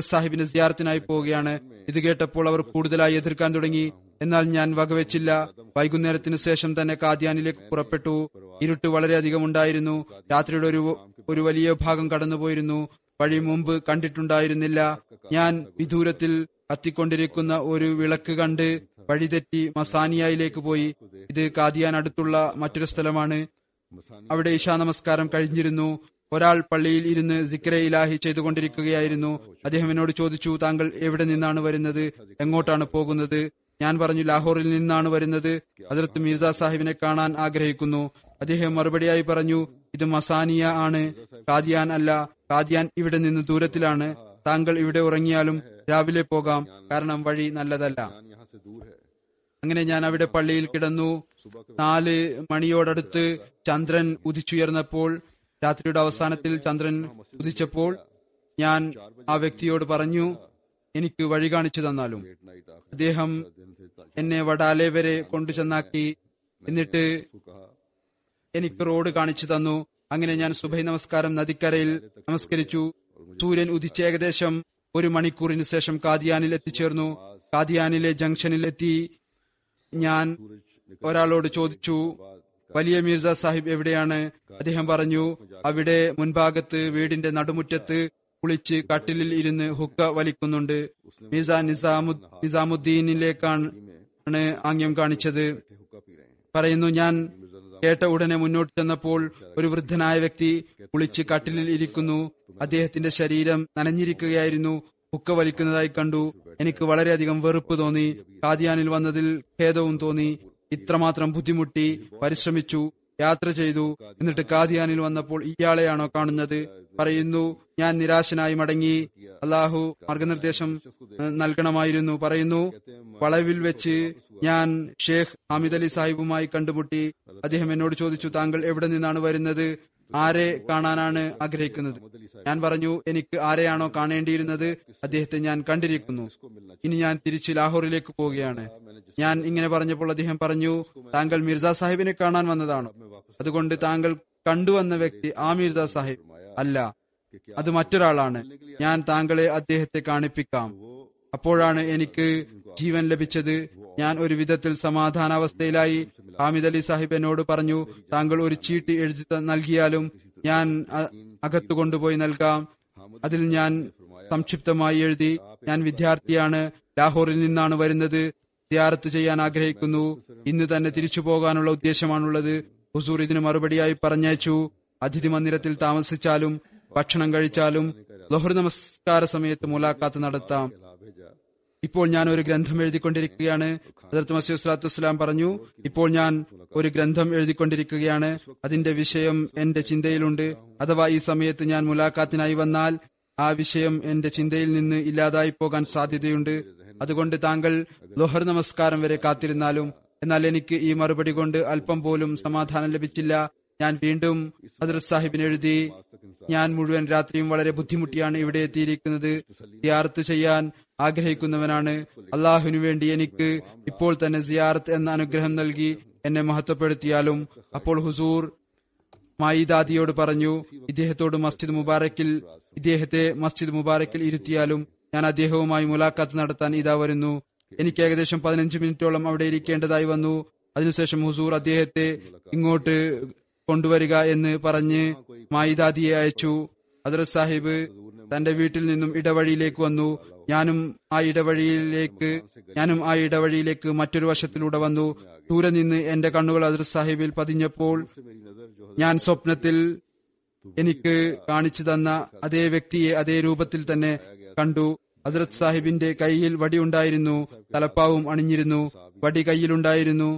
സാഹിബിനെ സിയാറത്തിനായി പോവുകയാണ്. ഇത് കേട്ടപ്പോൾ അവർ കൂടുതലായി എതിർക്കാൻ തുടങ്ങി. എന്നാൽ ഞാൻ വകവെച്ചില്ല. വൈകുന്നേരത്തിന് ശേഷം തന്നെ കാദിയാനിലേക്ക് പുറപ്പെട്ടു. ഇരുട്ട് വളരെയധികം ഉണ്ടായിരുന്നു. രാത്രിയുടെ ഒരു വലിയ ഭാഗം കടന്നുപോയിരുന്നു. വഴി മുമ്പ് കണ്ടിട്ടുണ്ടായിരുന്നില്ല. ഞാൻ വിദൂരത്തിൽ കത്തിക്കൊണ്ടിരിക്കുന്ന ഒരു വിളക്ക് കണ്ട് വഴിതെറ്റി മസാനിയയിലേക്ക് പോയി. ഇത് കാദിയാൻ അടുത്തുള്ള മറ്റൊരു സ്ഥലമാണ്. അവിടെ ഇശാ നമസ്കാരം കഴിഞ്ഞിരുന്നു. ഒരാൾ പള്ളിയിൽ ഇരുന്ന് സിക്രെ ഇലാഹി ചെയ്തുകൊണ്ടിരിക്കുകയായിരുന്നു. അദ്ദേഹം എന്നോട് ചോദിച്ചു, താങ്കൾ എവിടെ നിന്നാണ് വരുന്നത്, എങ്ങോട്ടാണ് പോകുന്നത്? ഞാൻ പറഞ്ഞു, ലാഹോറിൽ നിന്നാണ് വരുന്നത്, ഹദ്റത്ത് മിർസ സാഹിബിനെ കാണാൻ ആഗ്രഹിക്കുന്നു. അദ്ദേഹം മറുപടിയായി പറഞ്ഞു, ഇത് മസാനിയ ആണ്, കാദിയാൻ അല്ല. കാദിയാൻ ഇവിടെ നിന്ന് ദൂരത്തിലാണ്. താങ്കൾ ഇവിടെ ഉറങ്ങിയാലും രാവിലെ പോകാം, കാരണം വഴി നല്ലതല്ല. അങ്ങനെ ഞാൻ അവിടെ പള്ളിയിൽ കിടന്നു. 4 മണിയോടടുത്ത് ചന്ദ്രൻ ഉദിച്ചുയർന്നപ്പോൾ, രാത്രിയുടെ അവസാനത്തിൽ ചന്ദ്രൻ ഉദിച്ചപ്പോൾ ഞാൻ ആ വ്യക്തിയോട് പറഞ്ഞു, എനിക്ക് വഴി കാണിച്ചു തന്നാലും. അദ്ദേഹം എന്നെ വടാലെ വരെ കൊണ്ടു ചെന്നാക്കി. എന്നിട്ട് എനിക്ക് റോഡ് കാണിച്ചു തന്നു. അങ്ങനെ ഞാൻ സുബഹി നമസ്കാരം നദിക്കരയിൽ നമസ്കരിച്ചു. സൂര്യൻ ഉദിച്ച് ഏകദേശം 1 മണിക്കൂറിന് ശേഷം കാദിയാനിൽ എത്തിച്ചേർന്നു. കാദിയാനിലെ ജംഗ്ഷനിൽ എത്തി ഞാൻ ഒരാളോട് ചോദിച്ചു, വലിയ മിർസ സാഹിബ് എവിടെയാണ്? അദ്ദേഹം പറഞ്ഞു, അവിടെ മുൻഭാഗത്ത് വീടിന്റെ നടുമുറ്റത്ത് കുളിച്ച് കട്ടിലിൽ ഇരുന്ന് ഹുക്ക വലിക്കുന്നുണ്ട്. മിർസ നിസാമുദ്ദീനിലേക്കാണ് ആംഗ്യം കാണിച്ചത്. പറയുന്നു, ഞാൻ കേട്ട ഉടനെ മുന്നോട്ട് ചെന്നപ്പോൾ ഒരു വൃദ്ധനായ വ്യക്തി കുളിച്ച് കട്ടിലിൽ ഇരിക്കുന്നു. അദ്ദേഹത്തിന്റെ ശരീരം നനഞ്ഞിരിക്കുകയായിരുന്നു. ഹുക്ക വലിക്കുന്നതായി കണ്ടു. എനിക്ക് വളരെയധികം വെറുപ്പ് തോന്നി. കാദിയാനിൽ വന്നതിൽ ഖേദവും തോന്നി. ഇത്രമാത്രം ബുദ്ധിമുട്ടി, പരിശ്രമിച്ചു, യാത്ര ചെയ്തു. എന്നിട്ട് കാദിയാനിൽ വന്നപ്പോൾ ഇയാളെയാണോ കാണുന്നത്? പറയുന്നു, ഞാൻ നിരാശനായി മടങ്ങി. അള്ളാഹു മാർഗനിർദ്ദേശം നൽകണമായിരുന്നു. പറയുന്നു, വളവിൽ വെച്ച് ഞാൻ ഷേഖ് ഹാമിദ് അലി സാഹിബുമായി കണ്ടുമുട്ടി. അദ്ദേഹം എന്നോട് ചോദിച്ചു, താങ്കൾ എവിടെ നിന്നാണ് വരുന്നത്? ആരെ കാണാനാണ് ആഗ്രഹിക്കുന്നത്? ഞാൻ പറഞ്ഞു, എനിക്ക് ആരെയാണോ കാണേണ്ടിയിരുന്നത് അദ്ദേഹത്തെ ഞാൻ കണ്ടിരിക്കുന്നു. ഇനി ഞാൻ തിരിച്ച് ലാഹോറിലേക്ക് പോവുകയാണ്. ഞാൻ ഇങ്ങനെ പറഞ്ഞപ്പോൾ അദ്ദേഹം പറഞ്ഞു, താങ്കൾ മിർസ സാഹിബിനെ കാണാൻ വന്നതാണോ? അതുകൊണ്ട് താങ്കൾ കണ്ടുവന്ന വ്യക്തി ആ മിർസ സാഹിബ് അല്ല, അത് മറ്റൊരാളാണ്. ഞാൻ താങ്കളെ അദ്ദേഹത്തെ കാണിപ്പിക്കാം. അപ്പോഴാണ് എനിക്ക് ജീവൻ ലഭിച്ചത്. ഞാൻ ഒരു വിധത്തിൽ സമാധാനാവസ്ഥയിലായി. ഹാമിദ് അലി സാഹിബ് എന്നോട് പറഞ്ഞു, താങ്കൾ ഒരു ചീട്ട് എഴുതി നൽകിയാലും ഞാൻ അകത്തു കൊണ്ടുപോയി നൽകാം. അതിൽ ഞാൻ സംക്ഷിപ്തമായി എഴുതി, ഞാൻ വിദ്യാർത്ഥിയാണ്, ലാഹോറിൽ നിന്നാണ് വരുന്നത്, സിയാറത്ത് ചെയ്യാൻ ആഗ്രഹിക്കുന്നു, ഇന്ന് തന്നെ തിരിച്ചു പോകാനുള്ള ഉദ്ദേശമാണുള്ളത്. ഹുസൂർ ഇതിന് മറുപടിയായി പറഞ്ഞയച്ചു, അതിഥി മന്ദിരത്തിൽ താമസിച്ചാലും ഭക്ഷണം കഴിച്ചാലും ളുഹർ നമസ്കാര സമയത്ത് മുലാഖാത്ത് നടത്താം. ഇപ്പോൾ ഞാൻ ഒരു ഗ്രന്ഥം എഴുതിക്കൊണ്ടിരിക്കുകയാണ്. ഹദ്റത്ത് മസീഹ് സ്വല്ലല്ലാഹു അലൈഹി വസല്ലം പറഞ്ഞു, ഇപ്പോൾ ഞാൻ ഒരു ഗ്രന്ഥം എഴുതിക്കൊണ്ടിരിക്കുകയാണ്, അതിന്റെ വിഷയം എന്റെ ചിന്തയിലുണ്ട്. അഥവാ ഈ സമയത്ത് ഞാൻ മുലാഖാത്തിനായി വന്നാൽ ആ വിഷയം എന്റെ ചിന്തയിൽ നിന്ന് ഇല്ലാതായി പോകാൻ സാധ്യതയുണ്ട്. അതുകൊണ്ട് താങ്കൾ ളുഹർ നമസ്കാരം വരെ കാത്തിരുന്നാലും. എന്നാൽ എനിക്ക് ഈ മറുപടി കൊണ്ട് അല്പം പോലും സമാധാനം ലഭിച്ചില്ല. ഞാൻ വീണ്ടും ഹദ്റത്ത് സാഹിബിന് എഴുതി, ഞാൻ മുഴുവൻ രാത്രിയും വളരെ ബുദ്ധിമുട്ടിയാണ് ഇവിടെ എത്തിയിരിക്കുന്നത്. സിയാറത്ത് ചെയ്യാൻ ആഗ്രഹിക്കുന്നവനാണ്. അള്ളാഹുവിനു വേണ്ടി എനിക്ക് ഇപ്പോൾ തന്നെ സിയാറത്ത് എന്ന അനുഗ്രഹം നൽകി എന്നെ മഹത്വപ്പെടുത്തിയാലും. അപ്പോൾ ഹുസൂർ മായിദാദിയോട് പറഞ്ഞു, ഇദ്ദേഹത്തെ മസ്ജിദ് മുബാറക്കിൽ ഇരുത്തിയാലും ഞാൻ അദ്ദേഹവുമായി മുലാഖാത്ത് നടത്താൻ ഇതാ വരുന്നു. എനിക്ക് ഏകദേശം 15 മിനിറ്റോളം അവിടെ ഇരിക്കേണ്ടതായി വന്നു. അതിനുശേഷം ഹുസൂർ അദ്ദേഹത്തെ ഇങ്ങോട്ട് കൊണ്ടുവരിക എന്ന് പറഞ്ഞ് മായിദാദിയെ അയച്ചു. ഹദ്റത്ത് സാഹിബ് തന്റെ വീട്ടിൽ നിന്നും ഇടവഴിയിലേക്ക് വന്നു. ഞാനും ആ ഇടവഴിയിലേക്ക് മറ്റൊരു വശത്തിലൂടെ വന്നു. ദൂരെ നിന്ന് എന്റെ കണ്ണുകൾ ഹദ്റത്ത് സാഹിബിൽ പതിഞ്ഞപ്പോൾ ഞാൻ സ്വപ്നത്തിൽ എനിക്ക് കാണിച്ചു തന്ന അതേ വ്യക്തിയെ അതേ രൂപത്തിൽ തന്നെ കണ്ടു. ഹദ്റത്ത് സാഹിബിന്റെ കയ്യിൽ വടിയുണ്ടായിരുന്നു, തലപ്പാവും അണിഞ്ഞിരുന്നു, വടി കയ്യിലുണ്ടായിരുന്നു.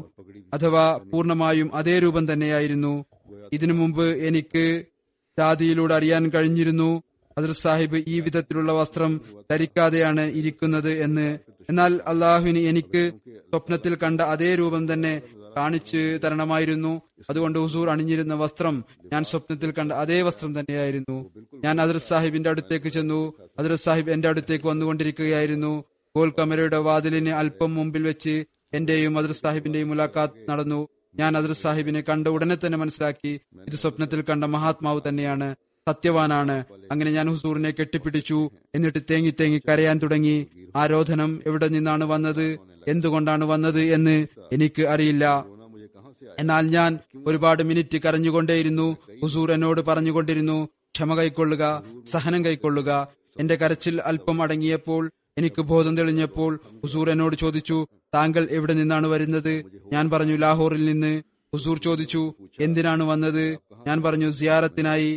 അഥവാ പൂർണ്ണമായും അതേ രൂപം തന്നെയായിരുന്നു. ഇതിനു മുമ്പ് എനിക്ക് ദാദിയിലൂടെ അറിയാൻ കഴിഞ്ഞിരുന്നു ഹദ്റത്ത് സാഹിബ് ഈ വിധത്തിലുള്ള വസ്ത്രം ധരിക്കാതെയാണ് ഇരിക്കുന്നത് എന്ന്. എന്നാൽ അള്ളാഹുവിന് എനിക്ക് സ്വപ്നത്തിൽ കണ്ട അതേ രൂപം തന്നെ കാണിച്ചു തരണമായിരുന്നു. അതുകൊണ്ട് ഹുസൂർ അണിഞ്ഞിരുന്ന വസ്ത്രം ഞാൻ സ്വപ്നത്തിൽ കണ്ട അതേ വസ്ത്രം തന്നെയായിരുന്നു. ഞാൻ ഹദ്റത്ത് സാഹിബിന്റെ അടുത്തേക്ക് ചെന്നു. ഹദ്റത്ത് സാഹിബ് എന്റെ അടുത്തേക്ക് വന്നുകൊണ്ടിരിക്കുകയായിരുന്നു. ഗോൽ കമരയുടെ വാതിലിന് അല്പം മുമ്പിൽ വെച്ച് എന്റെയും ഹദ്റത്ത് സാഹിബിന്റെയും മുലാഖാത്ത് നടന്നു. ഞാൻ ഹദ്റത്ത് സാഹിബിനെ കണ്ട ഉടനെ തന്നെ മനസ്സിലാക്കി, ഇത് സ്വപ്നത്തിൽ കണ്ട മഹാത്മാവ് തന്നെയാണ്, സത്യവാനാണ്. അങ്ങനെ ഞാൻ ഹുസൂറിനെ കെട്ടിപ്പിടിച്ചു. എന്നിട്ട് തേങ്ങി തേങ്ങി കരയാൻ തുടങ്ങി. ആരോധനം എവിടെ നിന്നാണ് വന്നത്, എന്തുകൊണ്ടാണ് വന്നത് എന്ന് എനിക്ക് അറിയില്ല. എന്നാൽ ഞാൻ ഒരുപാട് മിനിറ്റ് കരഞ്ഞുകൊണ്ടേയിരുന്നു. ഹുസൂർ എന്നോട് പറഞ്ഞുകൊണ്ടിരുന്നു, ക്ഷമ കൈക്കൊള്ളുക, സഹനം കൈക്കൊള്ളുക. എന്റെ കരച്ചിൽ അല്പം അടങ്ങിയപ്പോൾ, എനിക്ക് ബോധം തെളിഞ്ഞപ്പോൾ ഹുസൂർ എന്നോട് ചോദിച്ചു, താങ്കൾ എവിടെ നിന്നാണ് വരുന്നത്? ഞാൻ പറഞ്ഞു, ലാഹോറിൽ നിന്ന്. ഹുസൂർ ചോദിച്ചു, എന്തിനാണ് വന്നത്? ഞാൻ പറഞ്ഞു, സിയാറത്തിനായി.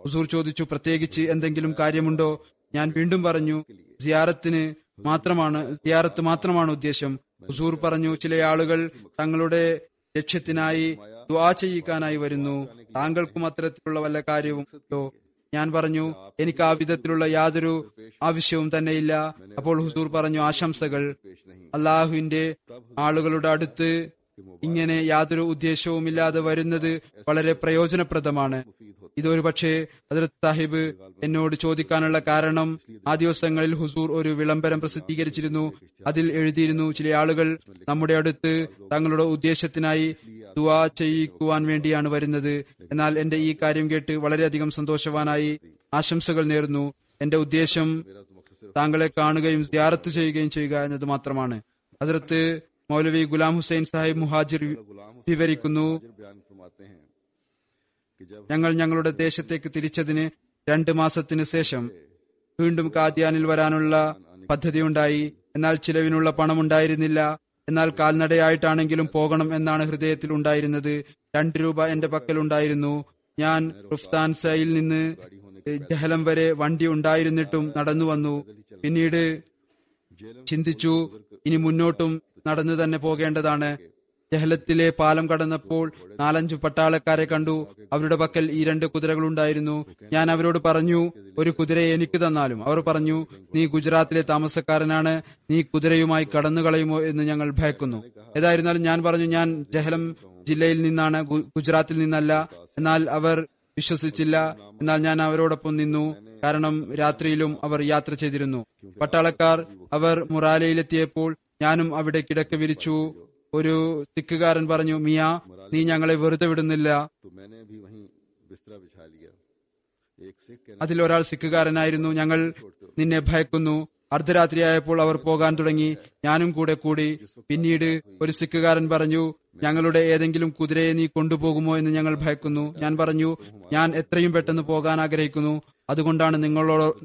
ഹുസൂർ ചോദിച്ചു, പ്രത്യേകിച്ച് എന്തെങ്കിലും കാര്യമുണ്ടോ? ഞാൻ വീണ്ടും പറഞ്ഞു, സിയാറത്ത് മാത്രമാണ് ഉദ്ദേശം. ഹുസൂർ പറഞ്ഞു, ചില ആളുകൾ തങ്ങളുടെ ലക്ഷ്യത്തിനായി ദുആ ചെയ്യിക്കാനായി വരുന്നു, താങ്കൾക്കും അത്തരത്തിലുള്ള വല്ല കാര്യവും ഉണ്ടോ? ഞാൻ പറഞ്ഞു, എനിക്ക് ആ വിധത്തിലുള്ള യാതൊരു ആവശ്യവും തന്നെയില്ല. അപ്പോൾ ഹുസൂർ പറഞ്ഞു, ആശംസകൾ. അള്ളാഹുവിന്റെ ആളുകളുടെ അടുത്ത് ഇങ്ങനെ യാതൊരു ഉദ്ദേശവുമില്ലാതെ വരുന്നത് വളരെ പ്രയോജനപ്രദമാണ്. ഇതൊരു പക്ഷേ ഹദ്റത്ത് സാഹിബ് എന്നോട് ചോദിക്കാനുള്ള കാരണം, ആ ദിവസങ്ങളിൽ ഹുസൂർ ഒരു വിളംബരം പ്രസിദ്ധീകരിച്ചിരുന്നു. അതിൽ എഴുതിയിരുന്നു, ചില ആളുകൾ നമ്മുടെ അടുത്ത് തങ്ങളുടെ ഉദ്ദേശത്തിനായി ദുആ ചെയ്യിക്കുവാൻ വേണ്ടിയാണ് വരുന്നത്. എന്നാൽ എന്റെ ഈ കാര്യം കേട്ട് വളരെയധികം സന്തോഷവാനായി, ആശംസകൾ നേർന്നു. എന്റെ ഉദ്ദേശം താങ്കളെ കാണുകയും സിയാറത്ത് ചെയ്യുകയും ചെയ്യുക എന്നത് മാത്രമാണ്. ഹസ്രത്ത് മൗലവി ഗുലാം ഹുസൈൻ സാഹിബ് മുഹാജിർ വിവരിക്കുന്നു, ഞങ്ങൾ ഞങ്ങളുടെ ദേശത്തേക്ക് തിരിച്ചതിന് 2 മാസത്തിന് ശേഷം വീണ്ടും കാദിയാനിൽ വരാനുള്ള പദ്ധതിയുണ്ടായി. എന്നാൽ ചിലവിനുള്ള പണമുണ്ടായിരുന്നില്ല. എന്നാൽ കാൽനടയായിട്ടാണെങ്കിലും പോകണം എന്നാണ് ഹൃദയത്തിൽ ഉണ്ടായിരുന്നത്. 2 രൂപ എന്റെ പക്കലുണ്ടായിരുന്നു. ഞാൻ റുഫ്താൻസയിൽ നിന്ന് ജഹലം വരെ വണ്ടി ഉണ്ടായിരുന്നിട്ടും നടന്നു വന്നു. പിന്നീട് ചിന്തിച്ചു, ഇനി മുന്നോട്ടും നടന്നു തന്നെ പോകേണ്ടതാണ്. ജഹലത്തിലെ പാലം കടന്നപ്പോൾ 4-5 പട്ടാളക്കാരെ കണ്ടു. അവരുടെ പക്കൽ ഈ 2 കുതിരകളുണ്ടായിരുന്നു. ഞാൻ അവരോട് പറഞ്ഞു, ഒരു കുതിരയെ എനിക്ക് തന്നാലും. അവർ പറഞ്ഞു, നീ ഗുജറാത്തിലെ താമസക്കാരനാണ്, നീ കുതിരയുമായി കടന്നു കളയുമോ എന്ന് ഞങ്ങൾ ഭയക്കുന്നു. ഏതായിരുന്നാലും ഞാൻ പറഞ്ഞു, ഞാൻ ജഹലം ജില്ലയിൽ നിന്നാണ്, ഗുജറാത്തിൽ നിന്നല്ല. എന്നാൽ അവർ വിശ്വസിച്ചില്ല. എന്നാൽ ഞാൻ അവരോടൊപ്പം നിന്നു, കാരണം രാത്രിയിലും അവർ യാത്ര ചെയ്തിരുന്നു. പട്ടാളക്കാർ അവർ മുറാലയിലെത്തിയപ്പോൾ ഞാനും അവിടെ കിടക്ക വിരിച്ചു. ഒരു സിഖുകാരൻ പറഞ്ഞു, മിയ, നീ ഞങ്ങളെ വെറുതെ വിടുന്നില്ല. അതിലൊരാൾ സിഖുകാരനായിരുന്നു. ഞങ്ങൾ നിന്നെ ഭയക്കുന്നു. അർദ്ധരാത്രിയായപ്പോൾ അവർ പോകാൻ തുടങ്ങി. ഞാനും കൂടെ കൂടി. പിന്നീട് ഒരു സിഖുകാരൻ പറഞ്ഞു, ഞങ്ങളുടെ ഏതെങ്കിലും കുതിരയെ നീ കൊണ്ടുപോകുമോ എന്ന് ഞങ്ങൾ ഭയക്കുന്നു. ഞാൻ പറഞ്ഞു, ഞാൻ എത്രയും പെട്ടെന്ന് പോകാൻ ആഗ്രഹിക്കുന്നു, അതുകൊണ്ടാണ്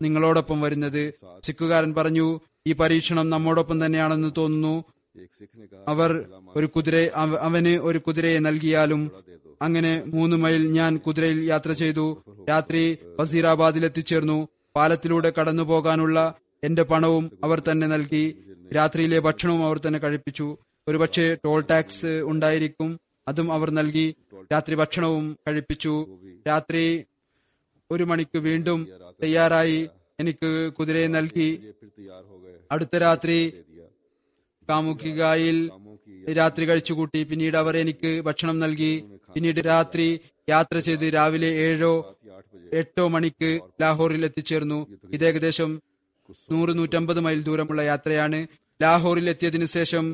നിങ്ങളോടൊപ്പം വരുന്നത്. സിഖുകാരൻ പറഞ്ഞു, ഈ പരീക്ഷണം നമ്മോടൊപ്പം തന്നെയാണെന്ന് തോന്നുന്നു. അവന് ഒരു കുതിരയെ നൽകിയാലും. അങ്ങനെ 3 മൈൽ ഞാൻ കുതിരയിൽ യാത്ര ചെയ്തു. രാത്രി വസീറാബാദിൽ എത്തിച്ചേർന്നു. പാലത്തിലൂടെ കടന്നു പോകാനുള്ള എന്റെ പണവും അവർ തന്നെ നൽകി. രാത്രിയിലെ ഭക്ഷണവും അവർ തന്നെ കഴിപ്പിച്ചു. ഒരുപക്ഷെ ടോൾ ടാക്സ് ഉണ്ടായിരിക്കും, അതും അവർ നൽകി. രാത്രി ഭക്ഷണവും കഴിപ്പിച്ചു. രാത്രി 1 മണിക്ക് വീണ്ടും തയ്യാറായി എനിക്ക് കുതിരയെ നൽകി. അടുത്ത രാത്രി കാമുകികായിൽ രാത്രി കഴിച്ചുകൂട്ടി. പിന്നീട് അവർ എനിക്ക് ഭക്ഷണം നൽകി. പിന്നീട് രാത്രി യാത്ര ചെയ്ത് രാവിലെ 7-8 മണിക്ക് ലാഹോറിൽ എത്തിച്ചേർന്നു. ഇത് ഏകദേശം 100-150 മൈൽ ദൂരമുള്ള യാത്രയാണ്. ലാഹോറിൽ എത്തിയതിനു ശേഷം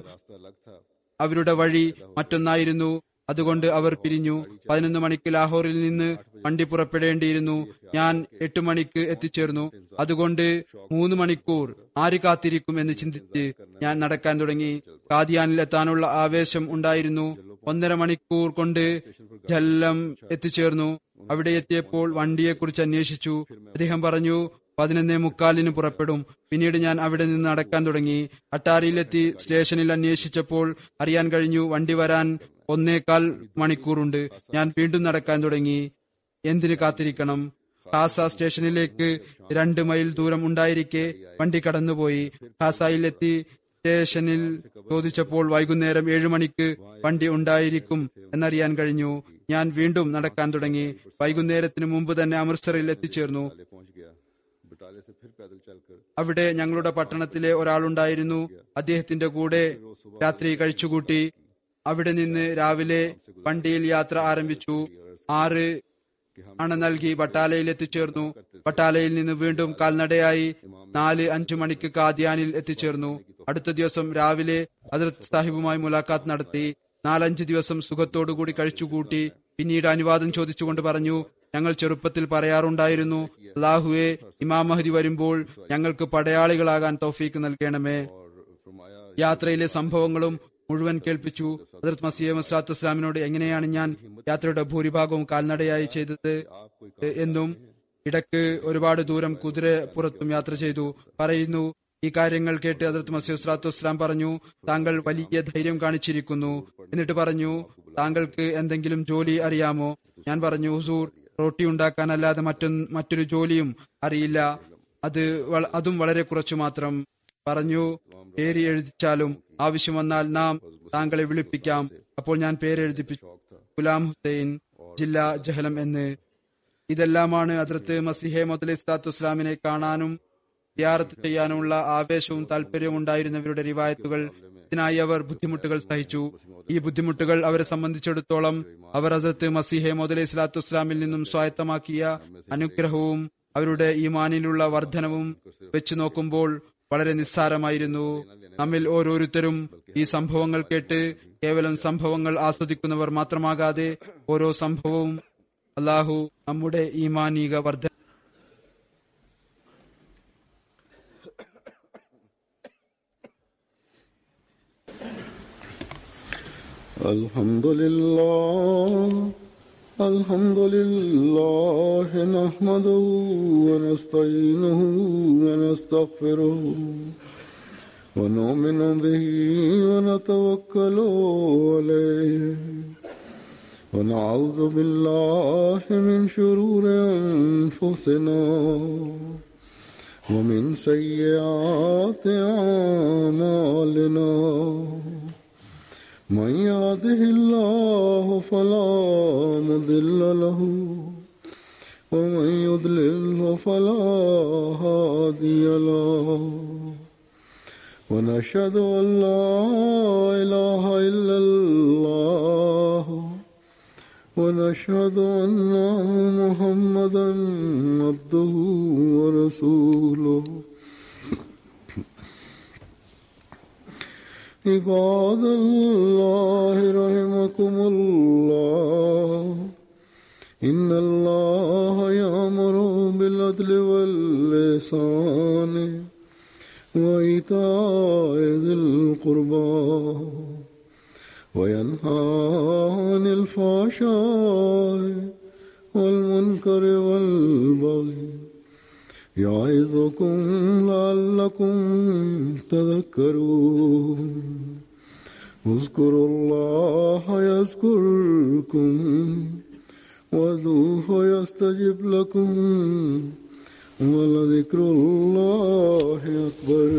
അവരുടെ വഴി മറ്റൊന്നായിരുന്നു. അതുകൊണ്ട് അവർ പിരിഞ്ഞു. 11 മണിക്ക് ലാഹോറിൽ നിന്ന് വണ്ടി പുറപ്പെടേണ്ടിയിരുന്നു. ഞാൻ 8 മണിക്ക് എത്തിച്ചേർന്നു. അതുകൊണ്ട് 3 മണിക്കൂർ ആര് കാത്തിരിക്കും എന്ന് ചിന്തിച്ച് ഞാൻ നടക്കാൻ തുടങ്ങി. കാദിയാനിൽ എത്താനുള്ള ആവേശം ഉണ്ടായിരുന്നു. 1.5 മണിക്കൂർ കൊണ്ട് ജല്ലം എത്തിച്ചേർന്നു. അവിടെ എത്തിയപ്പോൾ വണ്ടിയെക്കുറിച്ച് അന്വേഷിച്ചു. അദ്ദേഹം പറഞ്ഞു, 11:45 പുറപ്പെടും. പിന്നീട് ഞാൻ അവിടെ നിന്ന് നടക്കാൻ തുടങ്ങി. അട്ടാരിയിലെത്തി സ്റ്റേഷനിൽ അന്വേഷിച്ചപ്പോൾ അറിയാൻ കഴിഞ്ഞു, വണ്ടി വരാൻ 1.25 മണിക്കൂറുണ്ട്. ഞാൻ വീണ്ടും നടക്കാൻ തുടങ്ങി. എന്തിനു കാത്തിരിക്കണം? ഖാസ സ്റ്റേഷനിലേക്ക് 2 മൈൽ ദൂരം ഉണ്ടായിരിക്കെ വണ്ടി കടന്നുപോയി. ഖാസയിൽ എത്തി സ്റ്റേഷനിൽ ചോദിച്ചപ്പോൾ വൈകുന്നേരം 7 മണിക്ക് വണ്ടി ഉണ്ടായിരിക്കും എന്നറിയാൻ കഴിഞ്ഞു. ഞാൻ വീണ്ടും നടക്കാൻ തുടങ്ങി. വൈകുന്നേരത്തിന് മുമ്പ് തന്നെ അമൃത്സറിൽ എത്തിച്ചേർന്നു. അവിടെ ഞങ്ങളുടെ പട്ടണത്തിലെ ഒരാളുണ്ടായിരുന്നു. അദ്ദേഹത്തിന്റെ കൂടെ രാത്രി കഴിച്ചുകൂട്ടി. അവിടെ നിന്ന് രാവിലെ വണ്ടിയിൽ യാത്ര ആരംഭിച്ചു. 6 അണ നൽകി ബട്ടാലയിൽ എത്തിച്ചേർന്നു. ബട്ടാലയിൽ നിന്ന് വീണ്ടും കാൽനടയായി 4-5 മണിക്ക് കാദിയാനിൽ എത്തിച്ചേർന്നു. അടുത്ത ദിവസം രാവിലെ ഹദ്രത്ത് സാഹിബുമായി മുലാഖാത്ത് നടത്തി. 4-5 ദിവസം സുഖത്തോടുകൂടി കഴിച്ചുകൂട്ടി. പിന്നീട് അനുവാദം ചോദിച്ചുകൊണ്ട് പറഞ്ഞു, ഞങ്ങൾ ചെറുപ്പത്തിൽ പറയാറുണ്ടായിരുന്നു, അല്ലാഹുവേ, ഇമാം മഹ്ദി വരുമ്പോൾ ഞങ്ങൾക്ക് പടയാളികളാകാൻ തൗഫീക്ക് നൽകണമേ. യാത്രയിലെ സംഭവങ്ങളും മുഴുവൻ കേൾപ്പിച്ചു. ഹദ്രത്ത് മസീഹ് മസ്ലാത്തു വസ്സലാമിനോട് എങ്ങനെയാണ് ഞാൻ യാത്രയുടെ ഭൂരിഭാഗവും കാൽനടയായി ചെയ്തത് എന്നും ഇടയ്ക്ക് ഒരുപാട് ദൂരം കുതിരപ്പുറത്തും യാത്ര ചെയ്തു പറയുന്നു. ഈ കാര്യങ്ങൾ കേട്ട് ഹദ്രത്ത് മസീഹ് മസ്ലാത്തു വസ്സലാം പറഞ്ഞു, താങ്കൾ വലിയ ധൈര്യം കാണിച്ചിരിക്കുന്നു. എന്നിട്ട് പറഞ്ഞു, താങ്കൾക്ക് എന്തെങ്കിലും ജോലി അറിയാമോ? ഞാൻ പറഞ്ഞു, ഹുസൂർ, റോട്ടി ഉണ്ടാക്കാനല്ലാതെ മറ്റൊരു ജോലിയും അറിയില്ല. അതും വളരെ കുറച്ചു മാത്രം. പറഞ്ഞു, പേര് എഴുതിച്ചാലും ആവശ്യം വന്നാൽ നാം താങ്കളെ വിളിപ്പിക്കാം. അപ്പോൾ ഞാൻ പേരെഴുതിപ്പിച്ചു, ഗുലാം ഹുസൈൻ, ജില്ല ജഹലം എന്ന്. ഇതെല്ലാമാണ് ഹദ്രത്ത് മസീഹ് മൗഊദ് അലൈഹി സ്വലാത്തു വസ്സലാമിനെ കാണാനും സിയാറത്ത് ചെയ്യാനുമുള്ള ആവേശവും താല്പര്യവും ഉണ്ടായിരുന്നവരുടെ റിവായത്തുകൾ. ഇതിനായി അവർ ബുദ്ധിമുട്ടുകൾ സഹിച്ചു. ഈ ബുദ്ധിമുട്ടുകൾ അവരെ സംബന്ധിച്ചിടത്തോളം അവർ ഹദ്രത്ത് മസീഹ് മൗഊദ് അലൈഹി സ്വലാത്തു വസ്സലാമിൽ നിന്നും സ്വായത്തമാക്കിയ അനുഗ്രഹവും അവരുടെ ഈമാനിലുള്ള വർധനവും വെച്ച് നോക്കുമ്പോൾ വളരെ നിസ്സാരമായിരുന്നു. നമ്മിൽ ഓരോരുത്തരും ഈ സംഭവങ്ങൾ കേട്ട് കേവലം സംഭവങ്ങൾ ആസ്വദിക്കുന്നവർ മാത്രമാകാതെ ഓരോ സംഭവവും അല്ലാഹു നമ്മുടെ ഈമാനിക വർധന الحمد لله نحمده ونستعينه ونستغفره ونؤمن به ونتوكل عليه ونعوذ بالله من شرور أنفسنا ومن سيئات أعمالنا من يهده الله فلا مضل له ومن يضلل فلا هادي له ونشهد أن لا إله إلا الله ونشهد أن محمدا عبده ورسوله عباد الله رحمكم الله إن الله يأمر بالعدل والإحسان وإيتاء ذي القربى وينهى عن الفحشاء والمنكر والبغي يعظكم لعلكم تذكرون اذكروا الله يذكركم وادعوه يستجب لكم ولذكر الله أكبر.